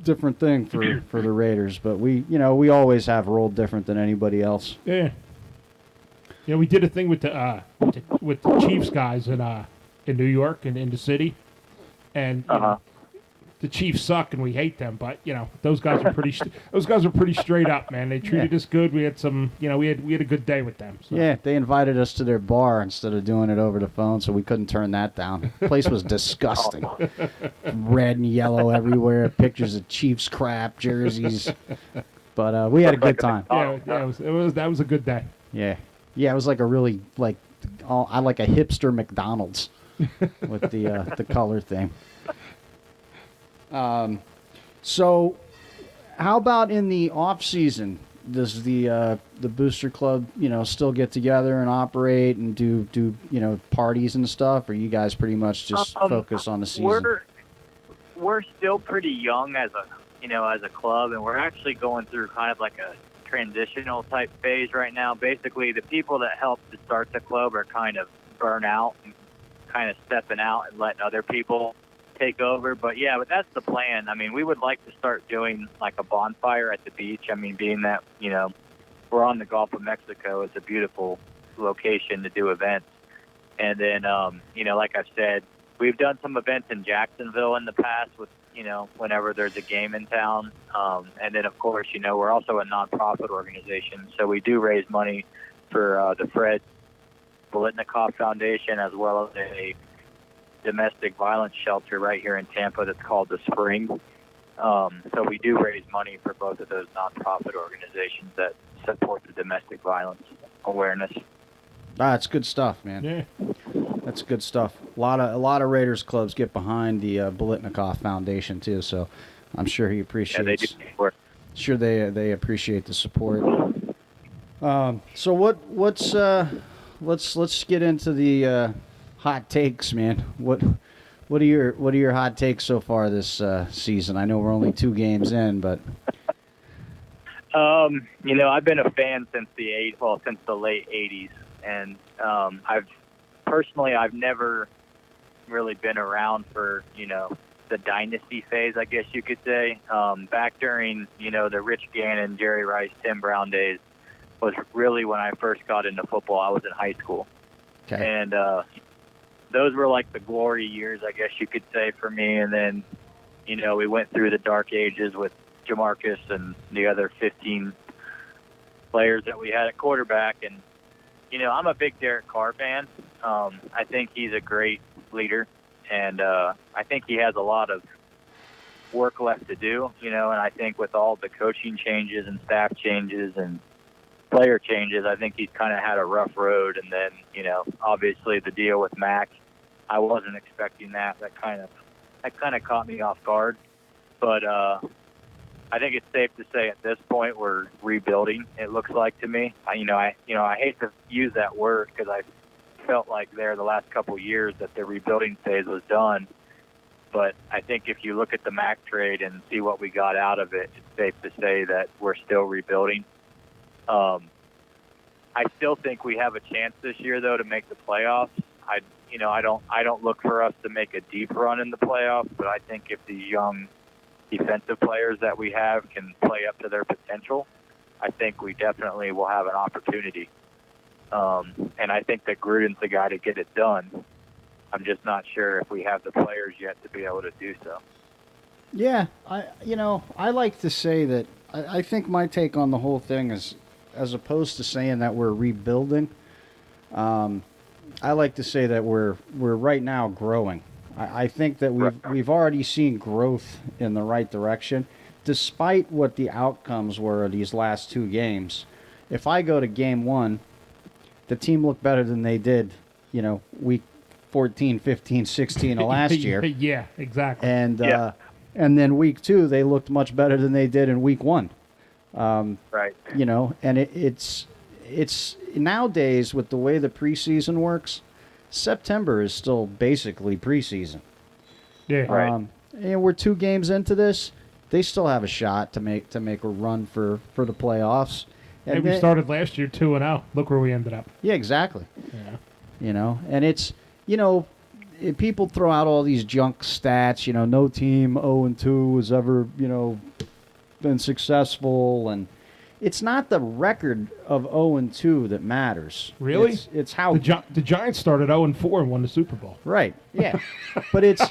different thing for the Raiders, but we always have rolled different than anybody else. Yeah. Yeah, we did a thing with the Chiefs guys in New York and in the city, and you know, the Chiefs suck and we hate them, but those guys are pretty straight up, man. They treated us good. We had we had a good day with them. So. Yeah, they invited us to their bar instead of doing it over the phone, so we couldn't turn that down. The place was disgusting. Red and yellow everywhere, pictures of Chiefs crap, jerseys. But we had a good time. Yeah, that was a good day. Yeah. Yeah, it was like a really I like a hipster McDonald's with the color thing. So how about in the off season? Does the Booster Club, still get together and operate and do parties and stuff, or you guys pretty much just focus on the season? We're still pretty young as a club, and we're actually going through kind of like a transitional type phase right now. Basically, the people that helped to start the club are kind of burnt out and kind of stepping out and letting other people take over. But that's the plan. I mean, we would like to start doing like a bonfire at the beach. I mean, being that, we're on the Gulf of Mexico, it's a beautiful location to do events. And then, like I've said, we've done some events in Jacksonville in the past with, whenever there's a game in town. And then, of course, we're also a nonprofit organization. So we do raise money for the Fred Bolitnikoff Foundation, as well as a domestic violence shelter right here in Tampa that's called The Spring. So we do raise money for both of those nonprofit organizations that support the domestic violence awareness. That's good stuff, man. Yeah. That's good stuff. A lot of Raiders clubs get behind the Bolitnikoff Foundation too, so I'm sure he appreciates. Yeah, they do support. Sure, they appreciate the support. So what's let's get into the hot takes, man. What are your hot takes so far this season? I know we're only 2 games in, but I've been a fan since since the late '80s, and I've never really been around for the dynasty phase, I guess you could say. Back during the Rich Gannon, Jerry Rice, Tim Brown days was really when I first got into football. I was in high school, and those were like the glory years, I guess you could say, for me. And then we went through the dark ages with Jamarcus and the other 15 players that we had at quarterback. And I'm a big Derek Carr fan. I think he's a great leader, and I think he has a lot of work left to do, and I think with all the coaching changes and staff changes and player changes, I think he's kind of had a rough road. And then, obviously the deal with Mac, I wasn't expecting that. That kind of caught me off guard. But I think it's safe to say at this point we're rebuilding, it looks like to me. I hate to use that word because I felt like the last couple of years that the rebuilding phase was done. But I think if you look at the Mac trade and see what we got out of it, it's safe to say that we're still rebuilding. I still think we have a chance this year, though, to make the playoffs. I don't look for us to make a deep run in the playoffs, but I think if the young defensive players that we have can play up to their potential, I think we definitely will have an opportunity. And I think that Gruden's the guy to get it done. I'm just not sure if we have the players yet to be able to do so. Yeah, I like to say that I think my take on the whole thing is, as opposed to saying that we're rebuilding, I like to say that we're right now growing. I think that we've already seen growth in the right direction, despite what the outcomes were of these last 2 games. If I go to game 1, the team looked better than they did, week 14, 15, 16 of last year. Yeah, exactly. And then week 2, they looked much better than they did in week 1. Right. And it's nowadays, with the way the preseason works, September is still basically preseason. Yeah. Right. And we're 2 games into this. They still have a shot to make a run for the playoffs. And we started last year 2-0. Look where we ended up. Yeah, exactly. Yeah. And it's people throw out all these junk stats. No team 0-2 has ever been successful, and it's not the record of 0-2 that matters. Really? It's how the Giants started 0-4 and won the Super Bowl. Right. Yeah. But it's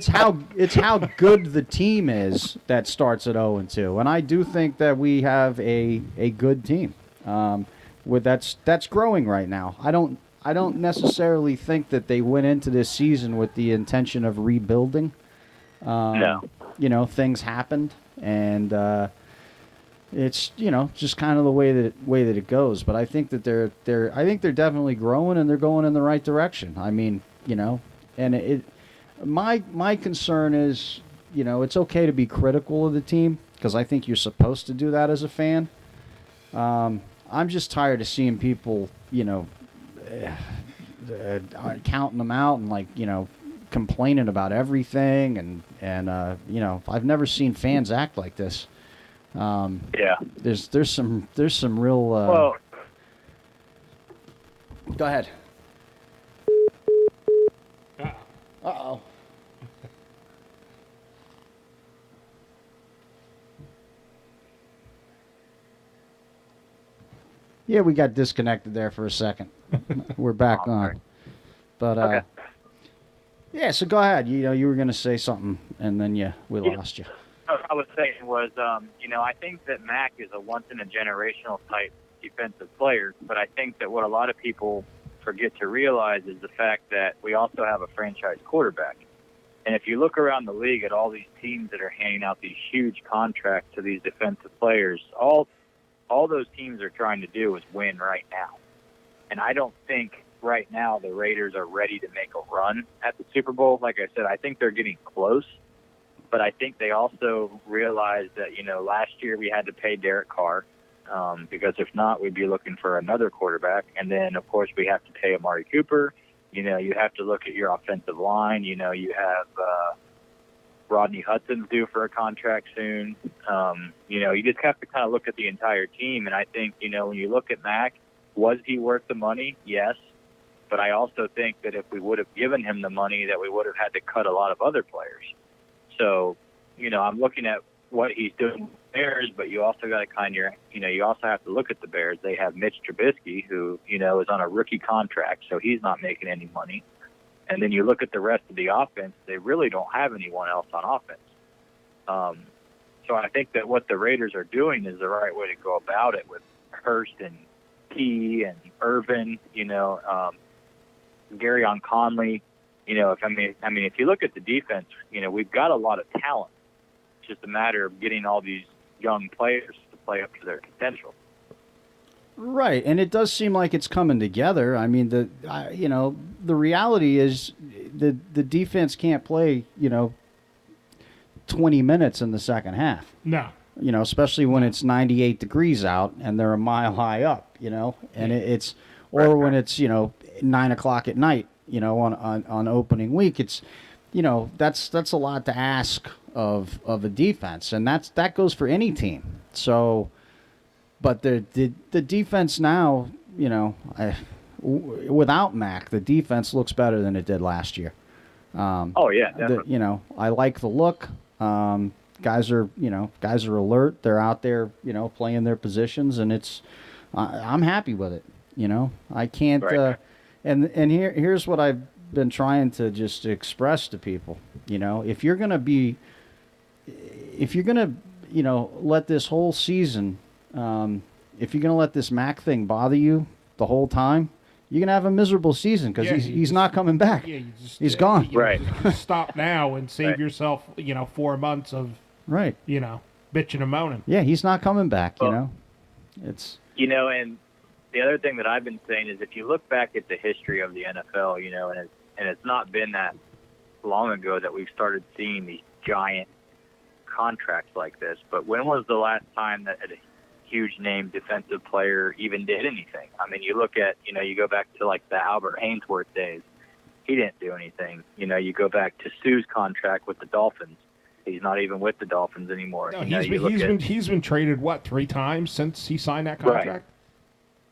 how good the team is that starts at 0-2, and I do think that we have a good team. That's growing right now. I don't necessarily think that they went into this season with the intention of rebuilding. No. Things happened, and it's just kind of the way that it goes. But I think that they're definitely growing, and they're going in the right direction. I mean, and my concern is, it's okay to be critical of the team because I think you're supposed to do that as a fan. I'm just tired of seeing people, counting them out and complaining about everything, and I've never seen fans act like this. Yeah. There's some real. Well, go ahead. Uh-oh. Yeah, we got disconnected there for a second. We're back on. But okay. Yeah, so go ahead. You were going to say something, and then we lost you. What I was saying was, I think that Mac is a once-in-a-generational type defensive player, but I think that what a lot of people forget to realize is the fact that we also have a franchise quarterback. And if you look around the league at all these teams that are handing out these huge contracts to these defensive players, all those teams are trying to do is win right now. And I don't think right now the Raiders are ready to make a run at the Super Bowl. Like I said, I think they're getting close. But I think they also realized that, last year we had to pay Derek Carr because if not, we'd be looking for another quarterback. And then, of course, we have to pay Amari Cooper. You have to look at your offensive line. You have Rodney Hudson's due for a contract soon. You just have to kind of look at the entire team. And I think, when you look at Mac, was he worth the money? Yes. But I also think that if we would have given him the money, that we would have had to cut a lot of other players. So, I'm looking at what he's doing with the Bears, but you also got to you also have to look at the Bears. They have Mitch Trubisky, who, is on a rookie contract, so he's not making any money. And then you look at the rest of the offense, they really don't have anyone else on offense. So I think that what the Raiders are doing is the right way to go about it with Hurst and Key and Irvin, Gary on Conley. If you look at the defense, we've got a lot of talent. It's just a matter of getting all these young players to play up to their potential. Right, and it does seem like it's coming together. I mean, the reality is the defense can't play, 20 minutes in the second half. No. Especially when it's 98 degrees out and they're a mile high up, and it's when it's 9 o'clock at night. On opening week, it's, that's a lot to ask of a defense, and that goes for any team. So, but the defense now, without Mac, the defense looks better than it did last year. Oh yeah, definitely. I like the look. Guys are alert. They're out there, playing their positions, and I'm happy with it. I can't. Right. And here's what I've been trying to just express to people. If you're gonna let this whole season, if you're gonna let this Mac thing bother you the whole time, you're gonna have a miserable season because he's not coming back. Yeah, he's gone. Right. Stop now and save yourself, 4 months of bitching and moaning. Yeah, he's not coming back. It's and the other thing that I've been saying is if you look back at the history of the NFL, and it's not been that long ago that we've started seeing these giant contracts like this. But when was the last time that a huge name defensive player even did anything? I mean, you look at, you go back to like the Albert Hainsworth days. He didn't do anything. You go back to Sue's contract with the Dolphins. He's not even with the Dolphins anymore. No, he's been traded 3 times since he signed that contract?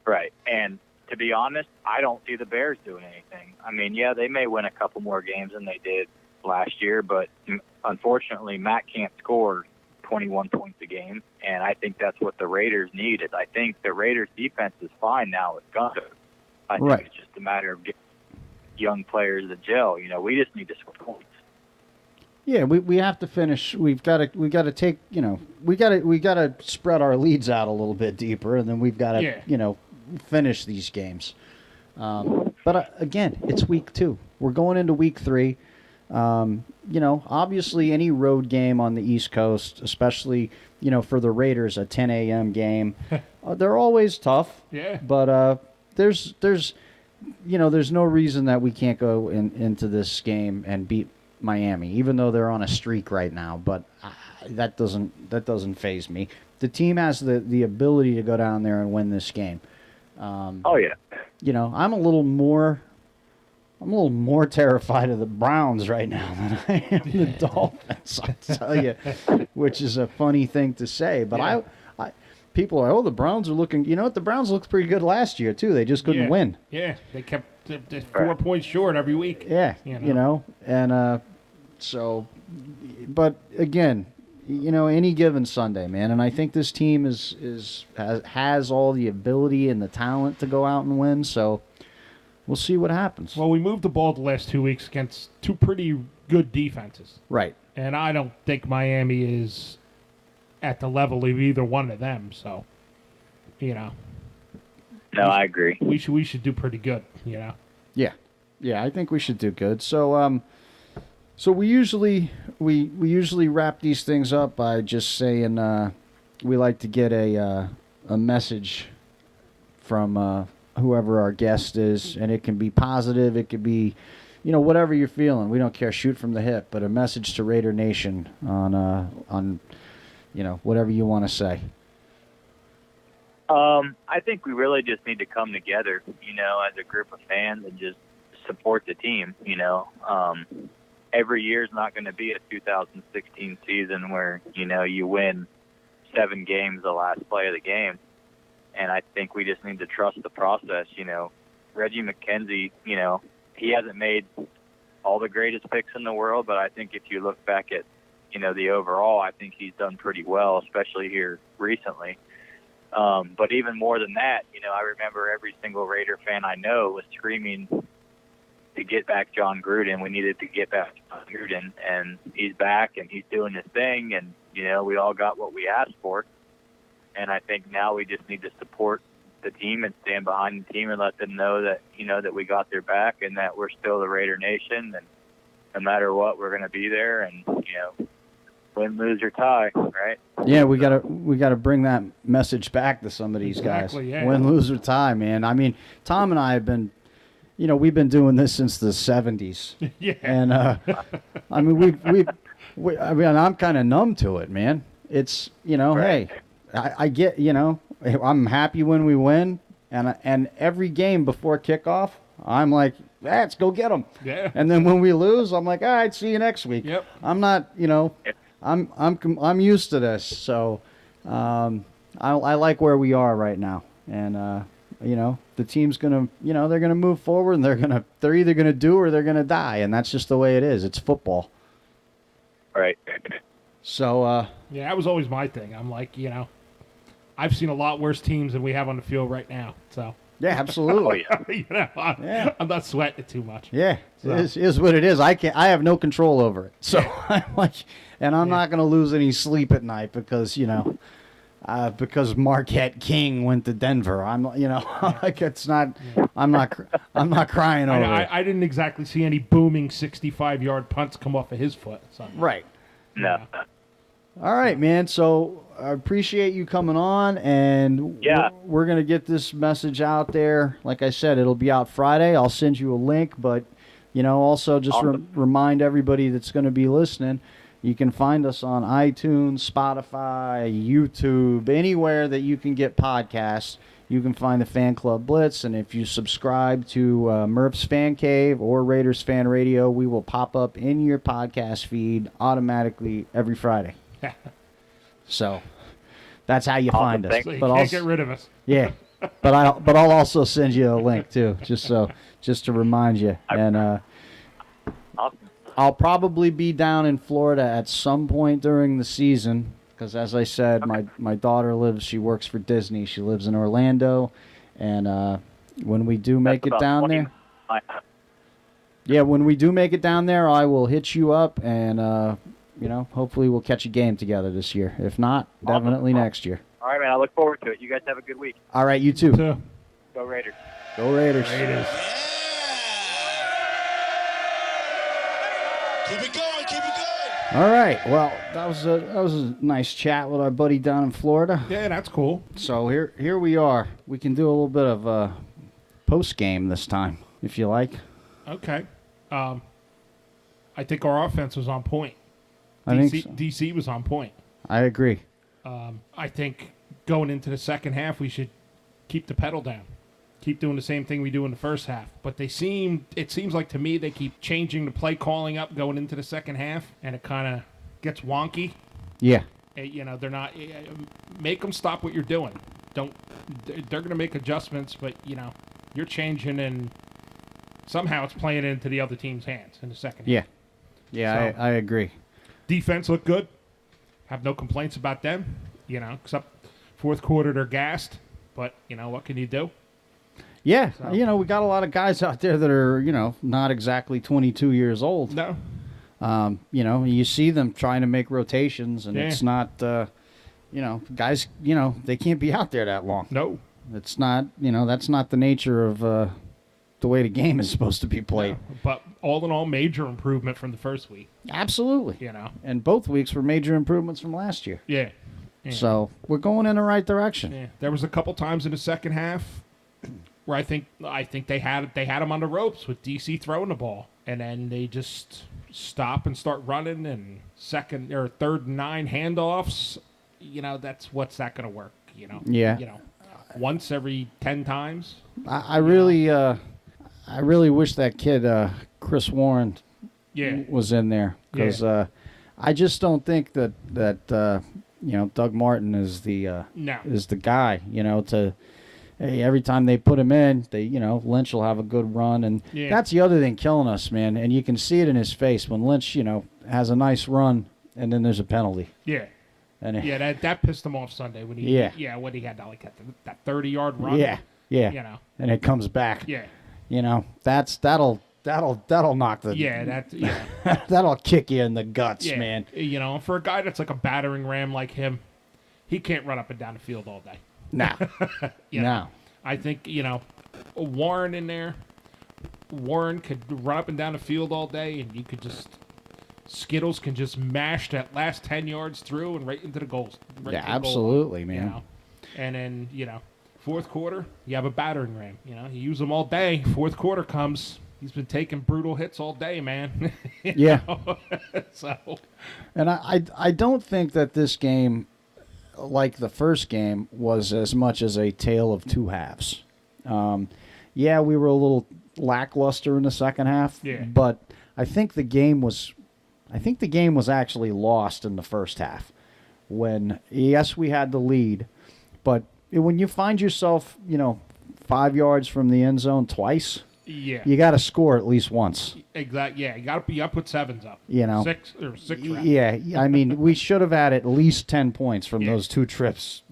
Right. And to be honest, I don't see the Bears doing anything. I mean, yeah, they may win a couple more games than they did last year, but unfortunately, Matt can't score 21 points a game, and I think that's what the Raiders need. I think the Raiders' defense is fine now with Gunter. I think it's just a matter of getting young players to gel. You know, we just need to score points. Yeah, we have to finish. We've got to take. You know, we got to spread our leads out a little bit deeper, and then we've got to finish these games. But again, it's week 2. We're going into week 3. Obviously any road game on the East Coast, especially, for the Raiders, a 10 a.m. game, they're always tough. Yeah. But there's no reason that we can't go into this game and beat Miami, even though they're on a streak right now. But that doesn't faze me. The team has the ability to go down there and win this game. Oh yeah. I'm a little more terrified of the Browns right now than I am the Dolphins, I'll tell you, which is a funny thing to say. But I people are, the Browns are looking, the Browns looked pretty good last year, too. They just couldn't win. Yeah, they kept 4 points short every week. Yeah, and so, but again, any given Sunday, man, and I think this team has all the ability and the talent to go out and win, so we'll see what happens. Well, we moved the ball the last 2 weeks against 2 pretty good defenses. Right. And I don't think Miami is at the level of either one of them, so, No, I agree. We should do pretty good, Yeah. Yeah, I think we should do good. So, so we usually wrap these things up by just saying we like to get a message from whoever our guest is, and it can be positive, it could be, whatever you're feeling. We don't care. Shoot from the hip, but a message to Raider Nation on whatever you want to say. I think we really just need to come together, as a group of fans and just support the team. Every year is not going to be a 2016 season where, you win 7 games the last play of the game. And I think we just need to trust the process. Reggie McKenzie, he hasn't made all the greatest picks in the world, but I think if you look back at, the overall, I think he's done pretty well, especially here recently. But even more than that, I remember every single Raider fan I know was screaming to get back John Gruden. We needed to get back John Gruden, and he's back, and he's doing his thing, and, we all got what we asked for. And I think now we just need to support the team and stand behind the team and let them know that, that we got their back and that we're still the Raider Nation, and no matter what, we're going to be there, and, win, lose, or tie, right? Yeah, we gotta bring that message back to some of these guys. Yeah. Win, lose, or tie, man. I mean, Tom and I have been, we've been doing this since the 70s. Yeah. And I mean, I'm kind of numb to it, man. It's Right. Hey, I get I'm happy when we win, and every game before kickoff, I'm like, let's go get them. Yeah. And then when we lose, I'm like, all right, see you next week. Yep. I'm not, I'm used to this, so I like where we are right now, and the team's gonna, they're gonna move forward, and they're either gonna do or they're gonna die, and that's just the way it is. It's football. Right. So Yeah, that was always my thing. I'm like, I've seen a lot worse teams than we have on the field right now, so. yeah, absolutely. I'm not sweating it too much. Yeah, So. it is what it is. I have no control over it. So I'm like, and I'm not going to lose any sleep at night because because Marquette King went to Denver. I'm like, it's not. I'm not crying over it. I didn't exactly see any booming 65-yard punts come off of his foot. So. Right. No. All right, man. So I appreciate you coming on, and we're going to get this message out there. Like I said, it'll be out Friday. I'll send you a link, but, also just remind everybody that's going to be listening, you can find us on iTunes, Spotify, YouTube, anywhere that you can get podcasts. You can find the Fan Club Blitz, and if you subscribe to Murph's Fan Cave or Raiders Fan Radio, we will pop up in your podcast feed automatically every Friday. So that's how you find us. So you can't get rid of us. Yeah. But I'll also send you a link too, just to remind you. And Awesome. I'll probably be down in Florida at some point during the season because, as I said, my daughter she works for Disney. She lives in Orlando, and when we do make it down there, when we do make it down there, I will hit you up, and hopefully we'll catch a game together this year. If not, definitely next year. All right, man. I look forward to it. You guys have a good week. All right, you too. Go Raiders. Go Raiders. Keep it going, keep it going. All right. Well, that was a nice chat with our buddy down in Florida. Yeah, that's cool. So here we are. We can do a little bit of post game this time, if you like. Okay. I think our offense was on point. I think so. DC was on point. I agree. I think going into the second half, we should keep the pedal down. Keep doing the same thing we do in the first half. But it seems like to me they keep changing the play calling up going into the second half, and it kind of gets wonky. Yeah. They're not make them stop what you're doing. They're going to make adjustments, but you're changing, and somehow it's playing into the other team's hands in the second half. Yeah, I agree. Defense looked good. Have no complaints about them. Except fourth quarter they're gassed. But what can you do? Yeah, so. We got a lot of guys out there that are, not exactly 22 years old. No. You see them trying to make rotations, and it's not, guys, they can't be out there that long. No. It's not, that's not the nature of the way the game is supposed to be played. No. But all in all, major improvement from the first week. Absolutely. And both weeks were major improvements from last year. Yeah. So we're going in the right direction. Yeah. There was a couple times in the second half where I think they had them on the ropes with DC throwing the ball, and then they just stop and start running, and second or third and 9 handoffs. What's that going to work? Yeah. Once every 10 times. I really wish that kid Chris Warren was in there because I just don't think that Doug Martin is the guy. Every time they put him in, Lynch will have a good run, and that's the other thing killing us, man. And you can see it in his face when Lynch, has a nice run, and then there's a penalty. Yeah. And that pissed him off Sunday when he had that 30-yard run. Yeah. And it comes back. Yeah. That'll knock the that'll kick you in the guts, man. For a guy that's like a battering ram like him, he can't run up and down the field all day. No. No. I think, Warren in there. Warren could run up and down the field all day, and you could Skittles can just mash that last 10 yards through and right into the goals. Absolutely, man. And then, fourth quarter, you have a battering ram. You use them all day. Fourth quarter comes, he's been taking brutal hits all day, man. Yeah. So. And I don't think that this game, like the first game, was as much as a tale of two halves. We were a little lackluster in the second half, but I think the game was actually lost in the first half. When we had the lead, but when you find yourself 5 yards from the end zone twice, you got to score at least once. Exactly. Yeah, you got to be up with 7s up. 6 rounds. Yeah, I mean, we should have had at least 10 points from those two trips,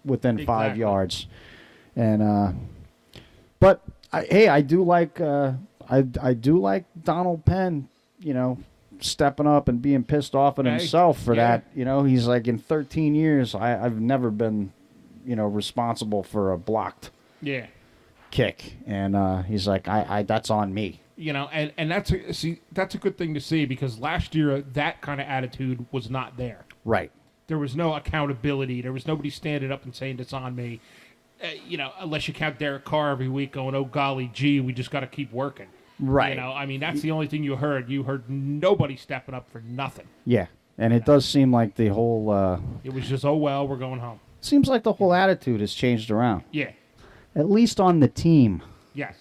within 5 yards. And but I do like Donald Penn, stepping up and being pissed off at himself for that. He's like, in 13 years, I've never been, responsible for a blocked kick, and he's like, I that's on me. And that's a good thing to see, because last year that kind of attitude was not there. Right. There was no accountability. There was nobody standing up and saying it's on me. Unless you count Derek Carr every week going, oh golly gee, we just got to keep working. Right. That's the only thing you heard. You heard nobody stepping up for nothing. Yeah, and it does seem like the whole. It was just, oh well, we're going home. Seems like the whole attitude has changed around. Yeah. At least on the team. Yes.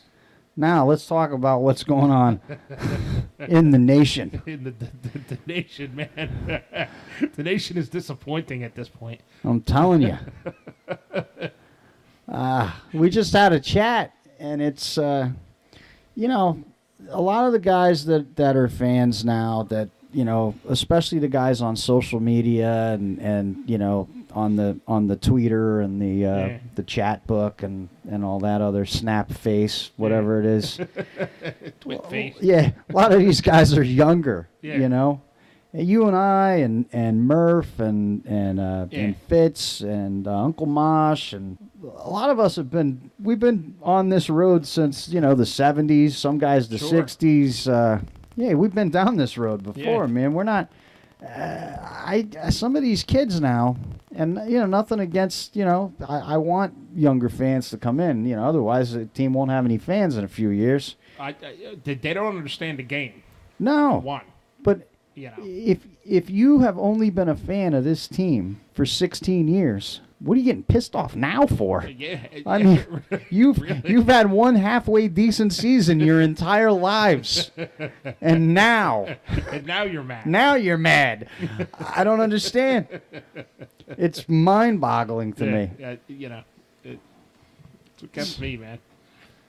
Now let's talk about what's going on in the nation. In the nation, man. The nation is disappointing at this point. I'm telling you. We just had a chat, and it's, you know, a lot of the guys that are fans now that, you know, especially the guys on social media and you know, on the Twitter and the chat book and all that other snap face, whatever it is. Twit face. Yeah, a lot of these guys are younger, Yeah. you know. And you and I and Murph and Fitz and Uncle Mosh and a lot of us we've been on this road since, you know, the 70s, some guys the 60s. Yeah, we've been down this road before, man. We're not some of these kids now, and you know, nothing against, you know, I want younger fans to come in, you know, otherwise the team won't have any fans in a few years. They don't understand the game. No. One. But you know, if you have only been a fan of this team for 16 years, what are you getting pissed off now for? Yeah, I mean, you've had one halfway decent season your entire lives, and now you're mad. Now you're mad. I don't understand. It's mind-boggling to me. You know, it's what gets me, man.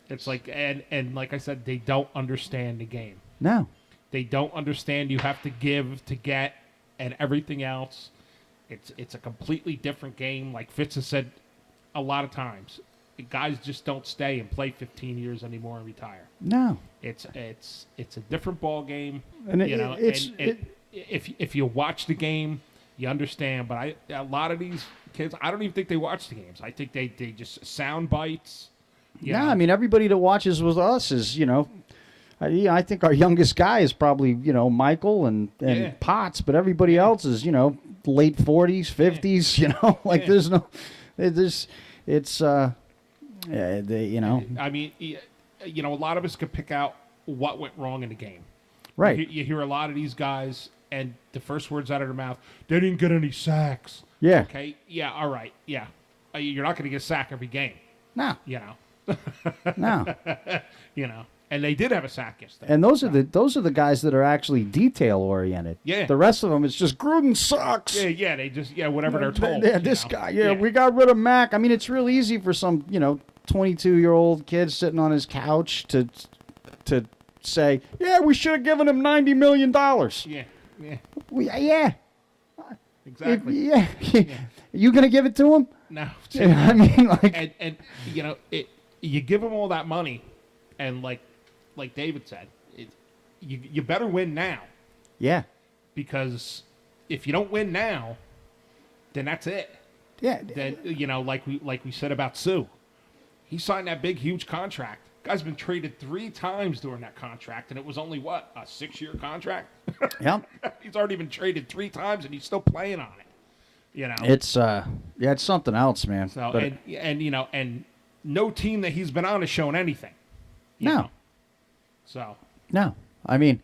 It's like, and like I said, they don't understand the game. No. They don't understand you have to give to get and everything else. It's a completely different game. Like Fitz has said a lot of times, guys just don't stay and play 15 years anymore and retire. No. It's a different ball game. And if you watch the game, you understand. But a lot of these kids, I don't even think they watch the games. I think they just sound bites. Yeah, I mean, everybody that watches with us is, you know, I think our youngest guy is probably, you know, Michael and Potts, but everybody else is, you know, late 40s, 50s, you know, like there's no, it's, you know. I mean, you know, a lot of us could pick out what went wrong in the game. Right. You hear a lot of these guys, and the first words out of their mouth, they didn't get any sacks. Yeah. Okay. Yeah. All right. Yeah. You're not going to get a sack every game. No. You know. No. You know. And they did have a sack yesterday. And those are the guys that are actually detail oriented. Yeah. The rest of them, it's just Gruden sucks. Yeah. They just whatever they're told. Yeah, this guy. Yeah, we got rid of Mac. I mean, it's real easy for some 22-year-old kid sitting on his couch to say, yeah, we should have given him $90 million. Yeah. Yeah. Exactly. Yeah. You gonna give it to him? No. I mean, like, and you know, you give them all that money, and like David said, you better win now. Yeah. Because if you don't win now, then that's it. Yeah. Then like we said about Sue, he signed that big huge contract. Guy's been traded 3 times during that contract, and it was only what, a 6-year contract? Yep. He's already been traded 3 times, and he's still playing on it. You know. It's it's something else, man. So but and no team that he's been on has shown anything. You No. know? So. No. I mean,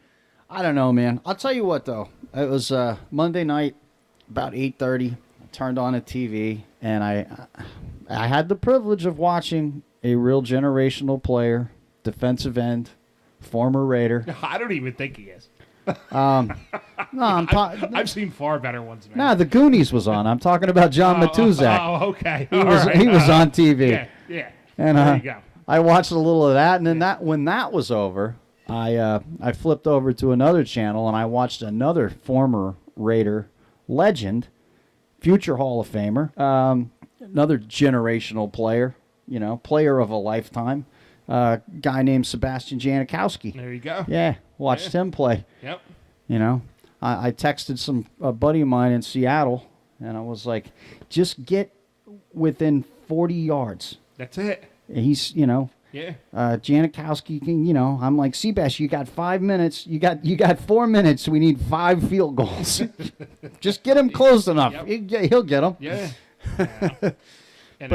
I don't know, man. I'll tell you what, though. It was Monday night, about 8:30. I turned on a TV, and I had the privilege of watching a real generational player, defensive end, former Raider. I don't even think he is. No, I've seen far better ones, man. Nah, the Goonies was on. I'm talking about John Matuzak. Oh, okay. He was on TV. Yeah. And there you go. I watched a little of that, and then when that was over, I flipped over to another channel and I watched another former Raider legend, future Hall of Famer, another generational player, player of a lifetime, guy named Sebastian Janikowski. There you go. Yeah, watched him play. Yep. I texted a buddy of mine in Seattle, and I was like, just get within 40 yards. That's it. He's, Yeah. Janikowski can, I'm like, Seabass, you got 5 minutes. You got 4 minutes. We need 5 field goals. Just get him close enough. Yep. He'll get them. Yeah. And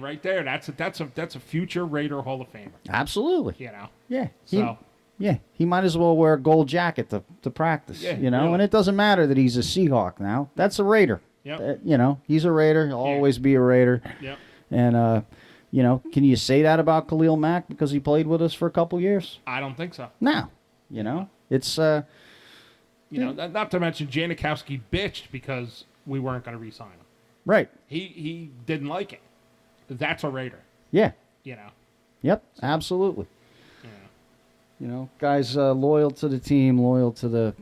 right there, that's a future Raider Hall of Famer. Absolutely. Yeah. He might as well wear a gold jacket to practice. Yeah, really. really. And it doesn't matter that he's a Seahawk now. That's a Raider. Yep. He's a Raider. He'll always be a Raider. Yep. And can you say that about Khalil Mack because he played with us for a couple years? I don't think so. No. It's not to mention Janikowski bitched because we weren't going to re-sign him. Right. He didn't like it. that's a Raider. Yeah. You know. Yep, absolutely. You know, guys loyal to the team, loyal to the,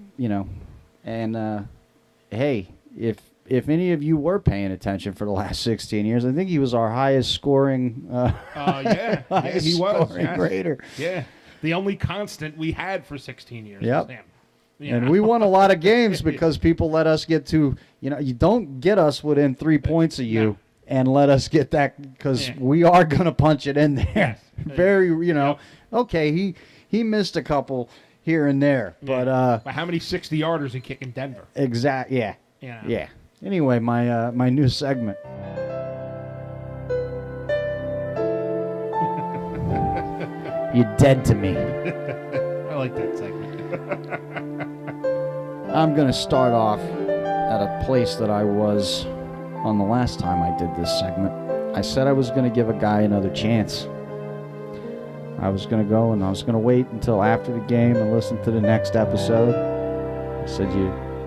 and hey, if any of you were paying attention for the last 16 years, I think he was our highest scoring he was. Raider. Yeah. The only constant we had for 16 years Yep. was him. And we won a lot of games because people let us get to, you don't get us within 3 points of you and let us get that because we are going to punch it in there. Very, okay, he missed a couple here and there. But how many 60-yarders he kick in Denver? Exactly, yeah. Yeah. Yeah. Anyway, my new segment. You're dead to me. I like that segment. I'm going to start off at a place that I was on the last time I did this segment. I said I was going to give a guy another chance. I was going to go and I was going to wait until after the game and listen to the next episode. I said,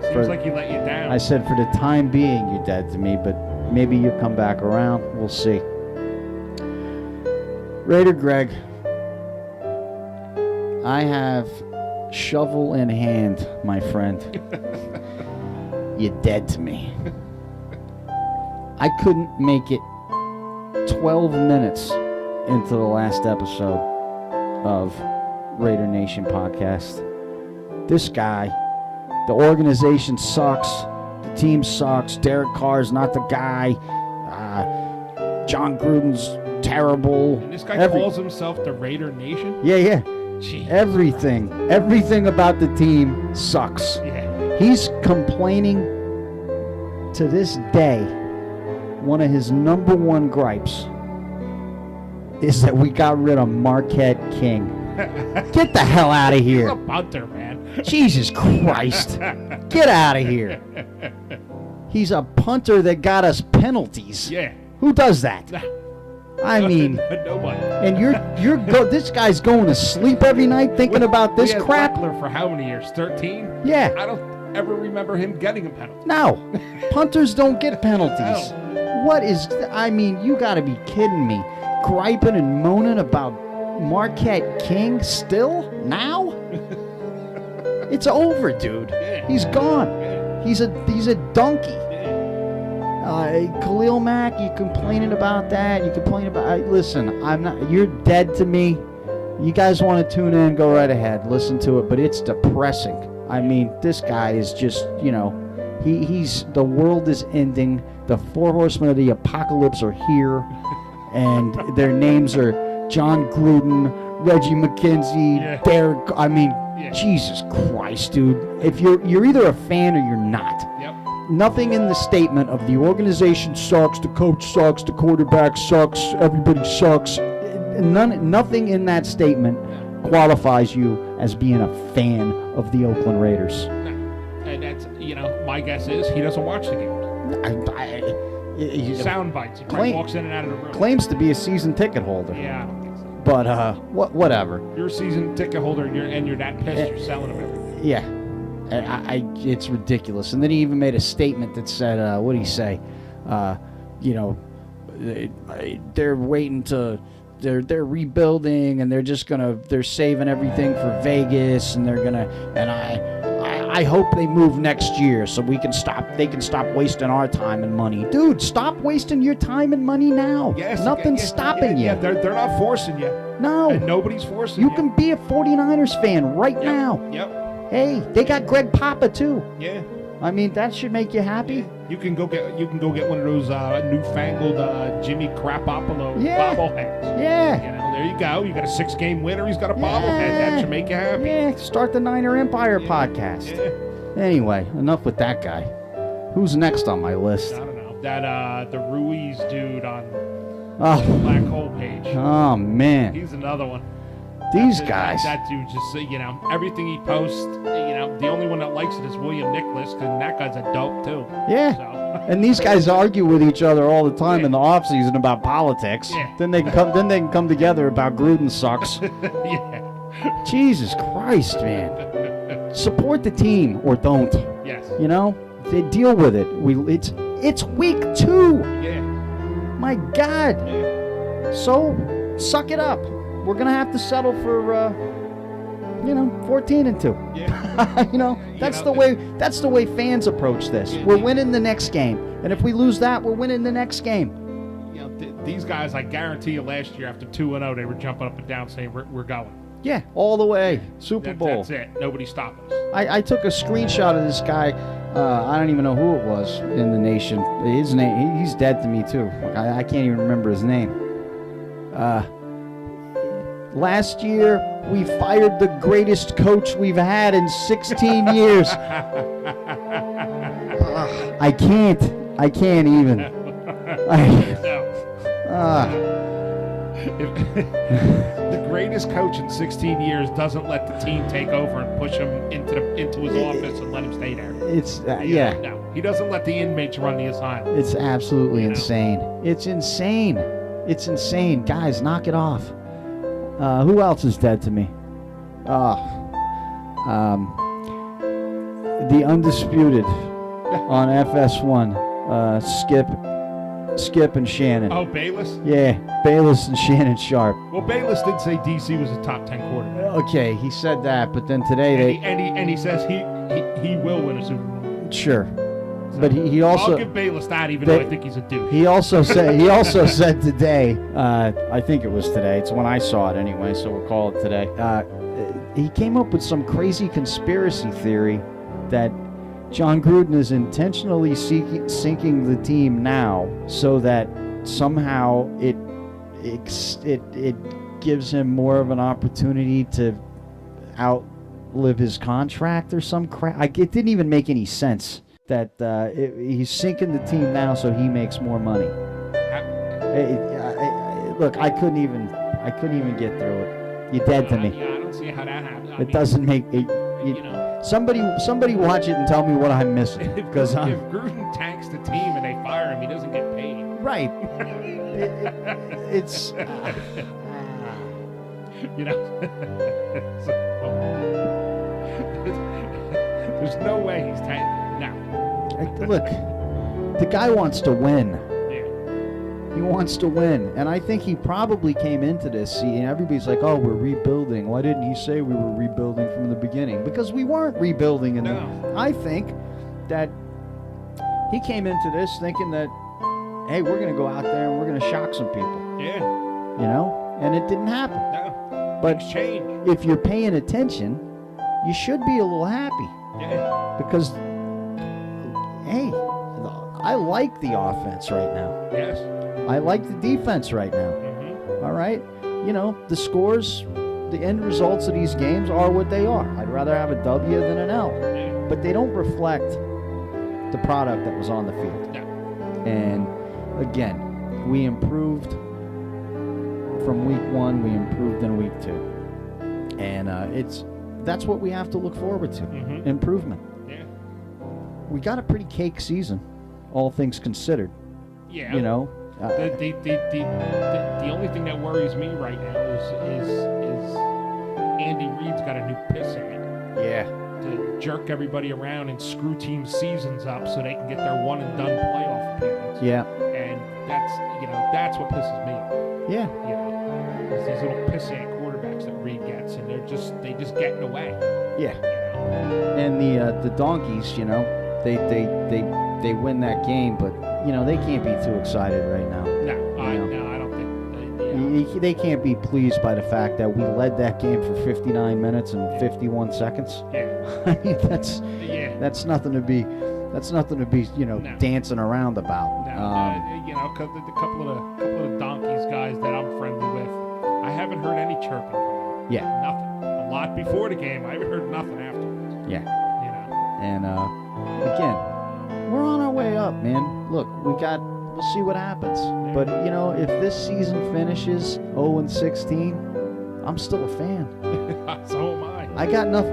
Seems like you let you down. I said, for the time being, you're dead to me, but maybe you'll come back around. We'll see. Raider Greg, I have shovel in hand, my friend. You're dead to me. I couldn't make it 12 minutes into the last episode of Raider Nation podcast. This guy, the organization sucks. The team sucks. Derek Carr's not the guy. John Gruden's terrible. And this guy calls himself the Raider Nation? Yeah. Jeez. Everything about the team sucks. Yeah. He's complaining to this day. One of his number one gripes is that we got rid of Marquette King. Get the hell out of here. He's a punter, man. Jesus Christ. Get out of here. He's a punter that got us penalties. Yeah. Who does that? I mean, nobody. And this guy's going to sleep every night thinking about this crap. Butler for how many years? 13? Yeah. I don't ever remember him getting a penalty. No. Punters don't get penalties. You got to be kidding me. Griping and moaning about Marquette King still? Now? It's over, dude. Yeah. He's gone. Yeah. He's a donkey. Khalil Mack, you complaining about that? You complain about... listen, I'm not... You're dead to me. You guys want to tune in, go right ahead. Listen to it, but it's depressing. I mean, this guy is just, he's... The world is ending. The 4 horsemen of the apocalypse are here. And their names are John Gruden, Reggie McKenzie, Derek... I mean, Jesus Christ, dude. If you're either a fan or you're not. Yep. Nothing in the statement of the organization sucks, the coach sucks, the quarterback sucks, everybody sucks. Nothing in that statement qualifies you as being a fan of the Oakland Raiders. And that's, my guess is he doesn't watch the games. Sound bites. He probably walks in and out of the room. Claims to be a season ticket holder. Yeah, I don't think so. But whatever. You're a season ticket holder and you're that pissed you're selling them everything. Yeah. It's ridiculous. And then he even made a statement that said, what did he say? They're waiting to, they're rebuilding and they're saving everything for Vegas and I hope they move next year so they can stop wasting our time and money. Dude, stop wasting your time and money now. Yes, Nothing's stopping you. Yeah, they're not forcing you. No. And nobody's forcing you. You can be a 49ers fan right now. Yep. Hey, they got Greg Papa too. Yeah. I mean, that should make you happy. Yeah. You can go get one of those newfangled Jimmy Crapopolo bobbleheads. Yeah. There you go. You got a 6-game winner. He's got a bobblehead. That should make you happy. Yeah. Start the Niner Empire podcast. Yeah. Anyway, enough with that guy. Who's next on my list? I don't know. That the Ruiz dude on the Black Hole page. Oh man. He's another one. These guys. That dude just, everything he posts, the only one that likes it is William Nicholas, because that guy's a dope, too. Yeah. So. And these guys argue with each other all the time in the offseason about politics. Yeah. Then they can come together about Gruden sucks. Yeah. Jesus Christ, man. Support the team or don't. Yes. They deal with it. It's week 2. Yeah. My God. Yeah. So suck it up. We're gonna have to settle for 14-2. Yeah. That's the way fans approach this. We're winning the next game, and if we lose that, we're winning the next game. These guys, I guarantee you, last year after 2-0, they were jumping up and down saying we're going. Yeah, all the way. Super Bowl. That's it. Nobody's stopping us. I took a screenshot of this guy. I don't even know who it was in the nation. His name, he's dead to me too. I can't even remember his name. Last year, we fired the greatest coach we've had in 16 years. I can't even. The greatest coach in 16 years doesn't let the team take over and push him into his office and let him stay there. It's No, he doesn't let the inmates run the asylum. It's absolutely insane. It's insane. It's insane. Guys, knock it off. Who else is dead to me? The Undisputed on FS1. Skip and Shannon. Oh, Bayless? Yeah, Bayless and Shannon Sharp. Well, Bayless did say DC was a top 10 quarterback. Okay, he said that, but then today and he says he will win a Super Bowl. Sure. But he also, I'll give Bayless that, even though I think he's a douche. He also said today, I think it was today, it's when I saw it anyway, so we'll call it today. He came up with some crazy conspiracy theory that John Gruden is intentionally sinking the team now so that somehow it gives him more of an opportunity to outlive his contract or some crap. It didn't even make any sense that he's sinking the team now so he makes more money. Look, I couldn't even get through it. You're dead to me. Yeah, I don't see how that happens. It doesn't make it. Somebody watch it and tell me what I'm missing. Because if Gruden tanks the team and they fire him, he doesn't get paid. Right. It's there's no way he's tanking now. Look, the guy wants to win. He wants to win, and I think he probably came into this, and everybody's like, oh, we're rebuilding. Why didn't he say we were rebuilding from the beginning? Because we weren't rebuilding. I think that he came into this thinking that, hey, we're going to go out there and we're going to shock some people. Yeah. And it didn't happen. No. But if you're paying attention, you should be a little happy. Yeah. Because, hey, I like the offense right now. Yes. I like the defense right now. Mm-hmm. All right? The scores, the end results of these games are what they are. I'd rather have a W than an L. Yeah. But they don't reflect the product that was on the field. No. And, again, we improved from week 1. We improved in week 2. And that's what we have to look forward to. Mm-hmm. Improvement. Yeah. We got a pretty cake season, all things considered. Yeah. The only thing that worries me right now is Andy Reid's got a new piss in it. Yeah. To jerk everybody around and screw team seasons up so they can get their one and done playoff appearance. Yeah. And that's what pisses me off. Yeah. It's these little pissant quarterbacks that Reid gets, and they just get in the way. Yeah. And the Donkeys, they win that game, but they can't be too excited right now. No, I don't think they can't be pleased by the fact that we led that game for 59 minutes and 51 seconds. Yeah. I mean, that's nothing to be dancing around about. No, because a couple of the Donkeys guys that I'm friendly with, I haven't heard any chirping from them. Yeah. Nothing. A lot before the game. I haven't heard nothing afterwards. Yeah. And again, we're on our way up, man. Look, we'll see what happens. Yeah. But if this season finishes 0-16, I'm still a fan. So am I.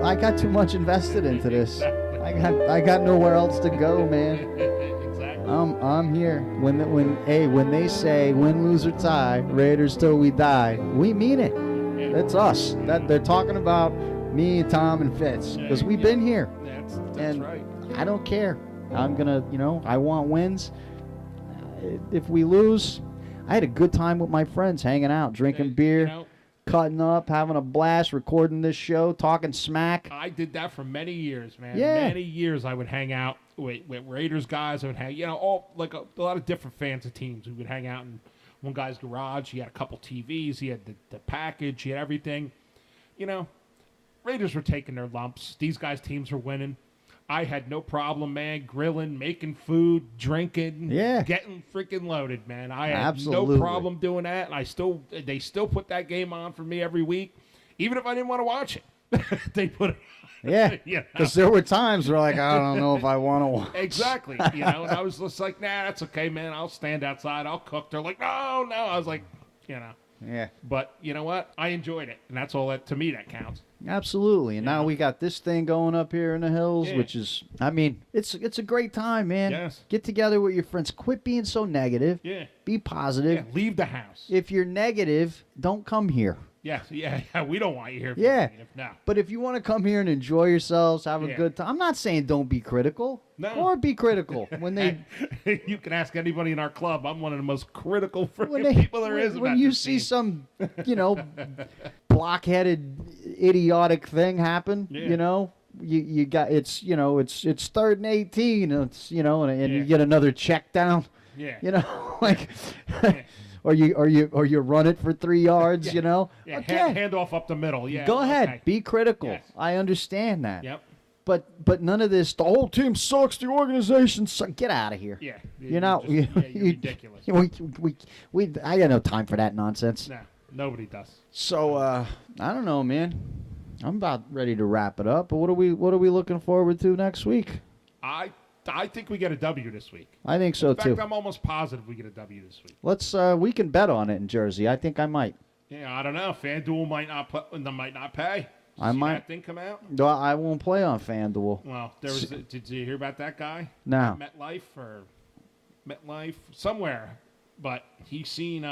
I got too much invested into this. Exactly. I got nowhere else to go, man. Exactly. I'm here. When they say win, lose or tie, Raiders till we die, we mean it. Yeah. That's us. That they're talking about me, Tom, and Fitz, because we've been here. That's right. I don't care. I'm gonna, I want wins. If we lose, I had a good time with my friends, hanging out, drinking beer, cutting up, having a blast, recording this show, talking smack. I did that for many years, man. Yeah. Many years I would hang out with Raiders guys. I would hang, all like a lot of different fans of teams. We would hang out in one guy's garage. He had a couple TVs. He had the package. He had everything. Raiders were taking their lumps. These guys' teams were winning. I had no problem, man, grilling, making food, drinking, getting freaking loaded, man. I had no problem doing that, and they still put that game on for me every week, even if I didn't want to watch it. They put it. Yeah, because there were times where I don't know if I want to watch. Exactly, and I was just like, nah, that's okay, man. I'll stand outside. I'll cook. They're like, no. I was like, Yeah. But you know what? I enjoyed it, and that's all that to me that counts. Absolutely. And now we got this thing going up here in the hills, which is, it's a great time, man. Yes. Get together with your friends. Quit being so negative. Yeah. Be positive. Yeah, leave the house. If you're negative, don't come here. Yeah, we don't want you here. No. But if you want to come here and enjoy yourselves, have a good time. I'm not saying don't be critical. No. Or be critical when they. You can ask anybody in our club. I'm one of the most critical people there is. When you see some, blockheaded, idiotic thing happen, you got it's 3rd and 18. It's and you get another check down. Yeah. Or you run it for 3 yards, Yeah, Okay. hand off up the middle. Yeah. Go ahead. Okay. Be critical. Yes. I understand that. Yep. But none of this, the whole team sucks, the organization sucks. Get out of here. Yeah. You're ridiculous. I got no time for that nonsense. No, nobody does. So, I don't know, man. I'm about ready to wrap it up, but what are we looking forward to next week? I think we get a W this week. I think so, too. In fact, I'm almost positive we get a W this week. Let's we can bet on it in Jersey. I think I might. Yeah, I don't know. FanDuel might not pay. I might. That thing come out? No, I won't play on FanDuel. Well, did you hear about that guy? No. MetLife somewhere, but he seen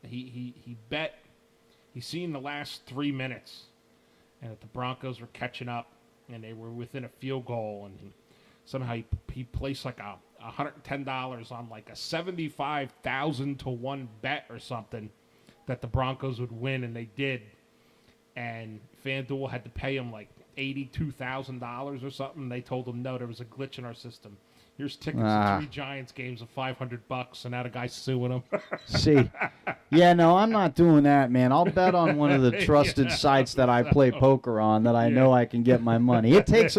he bet he's seen the last 3 minutes, and that the Broncos were catching up, and they were within a field goal, and somehow he placed like $110 on like a 75,000 to 1 bet or something that the Broncos would win, and they did. And FanDuel had to pay him like $82,000 or something. They told him, no, there was a glitch in our system. Here's tickets to 3 Giants games of $500, and now the guy's suing him. See, no, I'm not doing that, man. I'll bet on one of the trusted sites that I play poker on that I know I can get my money. It takes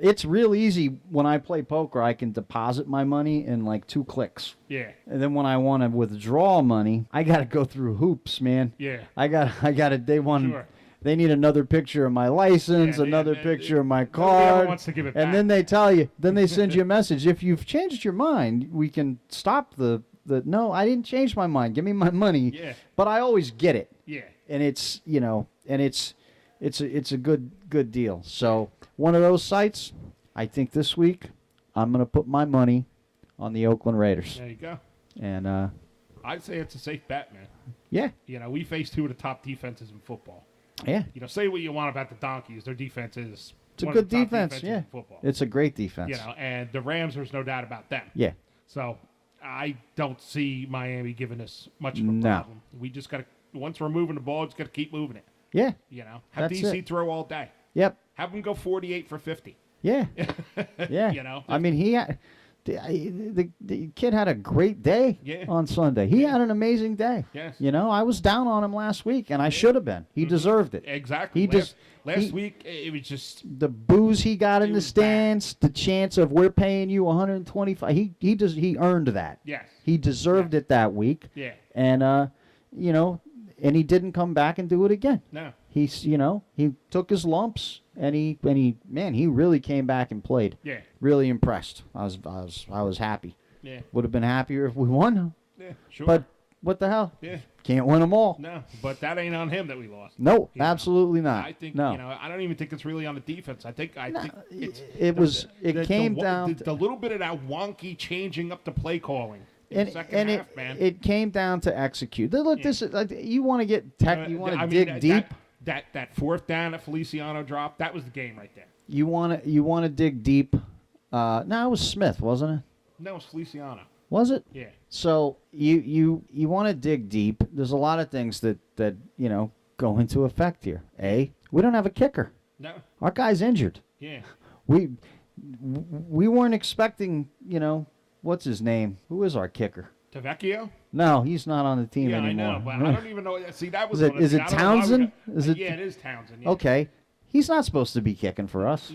it's real easy when I play poker. I can deposit my money in like 2 clicks. Yeah. And then when I want to withdraw money, I got to go through hoops, man. Yeah. I got to. They need another picture of my license, another picture of my card. Wants to give it and back. then they tell you, then they send you a message. If you've changed your mind, we can stop the no, I didn't change my mind. Give me my money. Yeah. But I always get it. Yeah. And it's, it's a good deal. So one of those sites, I think this week I'm going to put my money on the Oakland Raiders. There you go. And I'd say it's a safe bet, man. Yeah. We face 2 of the top defenses in football. Yeah. Say what you want about the Donkeys. Their defense is it's a one good of the top defense, defenses yeah. in football. It's a great defense. And the Rams, there's no doubt about them. Yeah. So I don't see Miami giving us much of a problem. We just got to, once we're moving the ball, just got to keep moving it. Yeah. Have That's DC throw all day. Yep. Have them go 48 for 50. Yeah. Yeah. I mean, he had the kid had a great day on Sunday. He had an amazing day. Yes. I was down on him last week, and I should have been. He deserved it. Exactly. Last week, it was just the booze he got in the stands, the chance of we're paying you $125. He earned that. Yes. He deserved it that week. Yeah. And and he didn't come back and do it again. No. He's he took his lumps and he really came back and played. Yeah. Really impressed. I was happy. Yeah. Would have been happier if we won. Yeah, sure. But what the hell? Yeah. Can't win them all. No, but that ain't on him that we lost. No, absolutely not. I think no. I don't even think it's really on the defense. I think it came down to the little bit of that wonky changing up the play calling. It came down to execute. Look, this is you want to get you want to dig deep. That 4th down that Feliciano dropped, that was the game right there. You want to dig deep. No, it was Smith, wasn't it? No, it was Feliciano. Was it? Yeah. So you want to dig deep. There's a lot of things that go into effect here. We don't have a kicker. No. Our guy's injured. Yeah. We weren't expecting, what's his name? Who is our kicker? Tavecchio? No, he's not on the team anymore. Yeah, I know, but I don't even know. See, that was Is it Townsend? Yeah, it is Townsend. Yeah. Okay. He's not supposed to be kicking for us.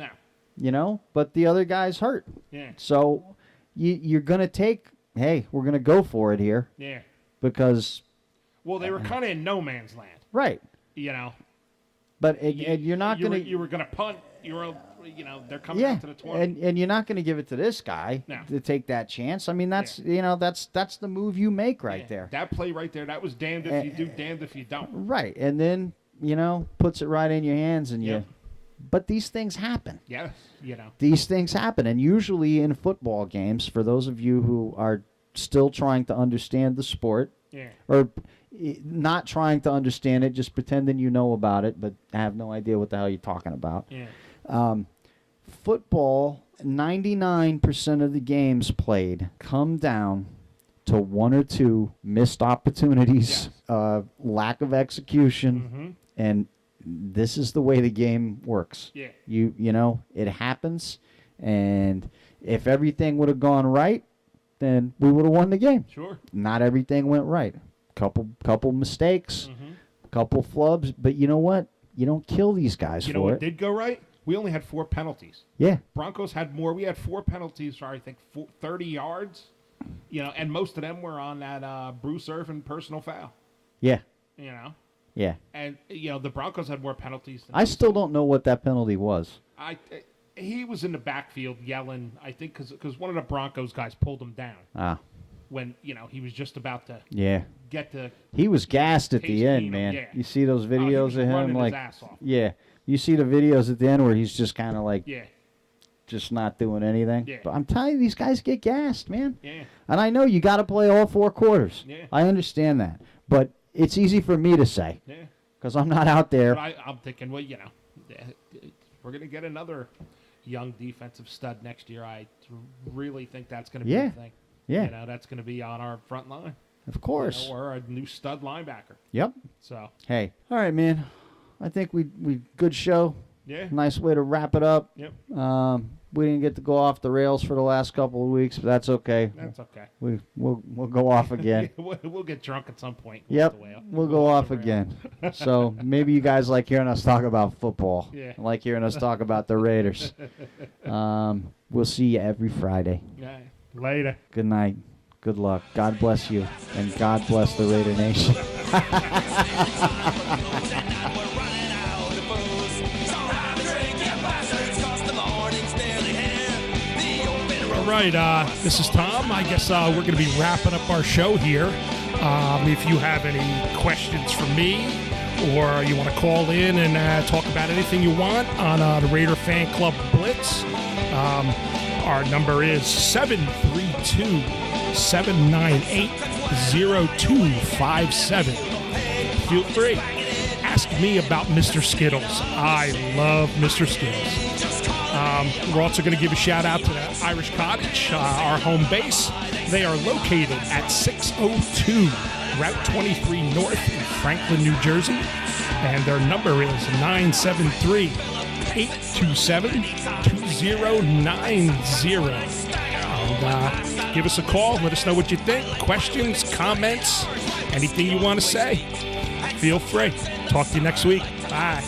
No. But the other guy's hurt. Yeah. So you're going to take, hey, we're going to go for it here. Yeah. Because. Well, they were kind of in no man's land. Right. But you're not going to. You were going to punt. They're coming out to the 20. And you're not going to give it to this guy to take that chance. I mean, that's that's the move you make right there. That play right there, that was damned if you do, damned if you don't. Right, and then puts it right in your hands, and you. But these things happen. Yes, These things happen, and usually in football games, for those of you who are still trying to understand the sport, or not trying to understand it, just pretending you know about it, but have no idea what the hell you're talking about. Yeah. Football, 99% of the games played come down to one or two missed opportunities, lack of execution, and this is the way the game works. Yeah. It happens, and if everything would have gone right, then we would have won the game. Sure. Not everything went right. Couple mistakes, couple flubs, but you know what? You don't kill these guys for it. You know what did go right? We only had 4 penalties. Yeah. Broncos had more. We had 4 penalties for, I think, 30 yards. And most of them were on that Bruce Irvin personal foul. Yeah. Yeah. And, the Broncos had more penalties. I still don't know what that penalty was. He was in the backfield yelling, I think, because one of the Broncos guys pulled him down. When, he was just about to get the... He was gassed at the end, man. Yeah. You see those videos of him? Running like, his ass off. Yeah. You see the videos at the end where he's just kind of like... Yeah. Just not doing anything. Yeah. But I'm telling you, these guys get gassed, man. Yeah. And I know you got to play all 4 quarters. Yeah. I understand that. But it's easy for me to say. Yeah. Because I'm not out there. But I'm thinking, well, we're going to get another young defensive stud next year. I really think that's going to be the thing. Yeah. That's going to be on our front line. Of course. Or a new stud linebacker. Yep. So. Hey. All right, man. I think we good show. Yeah. Nice way to wrap it up. Yep. We didn't get to go off the rails for the last couple of weeks, but that's okay. That's okay. We'll go off again. We'll get drunk at some point. Yep. We'll go off again. So maybe you guys like hearing us talk about football. Yeah. Like hearing us talk about the Raiders. We'll see you every Friday. Yeah. Later. Good night. Good luck. God bless you. And God bless the Raider Nation. All right, this is Tom. I guess we're going to be wrapping up our show here. If you have any questions for me or you want to call in and talk about anything you want on the Raider Fan Club Blitz, our number is 732-798-0257. Feel free. Ask me about Mr. Skittles. I love Mr. Skittles. We're also going to give a shout out to the Irish Cottage, our home base. They are located at 602 Route 23 North in Franklin, New Jersey. And their number is 973-827-2090. And give us a call. Let us know what you think. Questions, comments, anything you want to say. Feel free. Talk to you next week. Bye.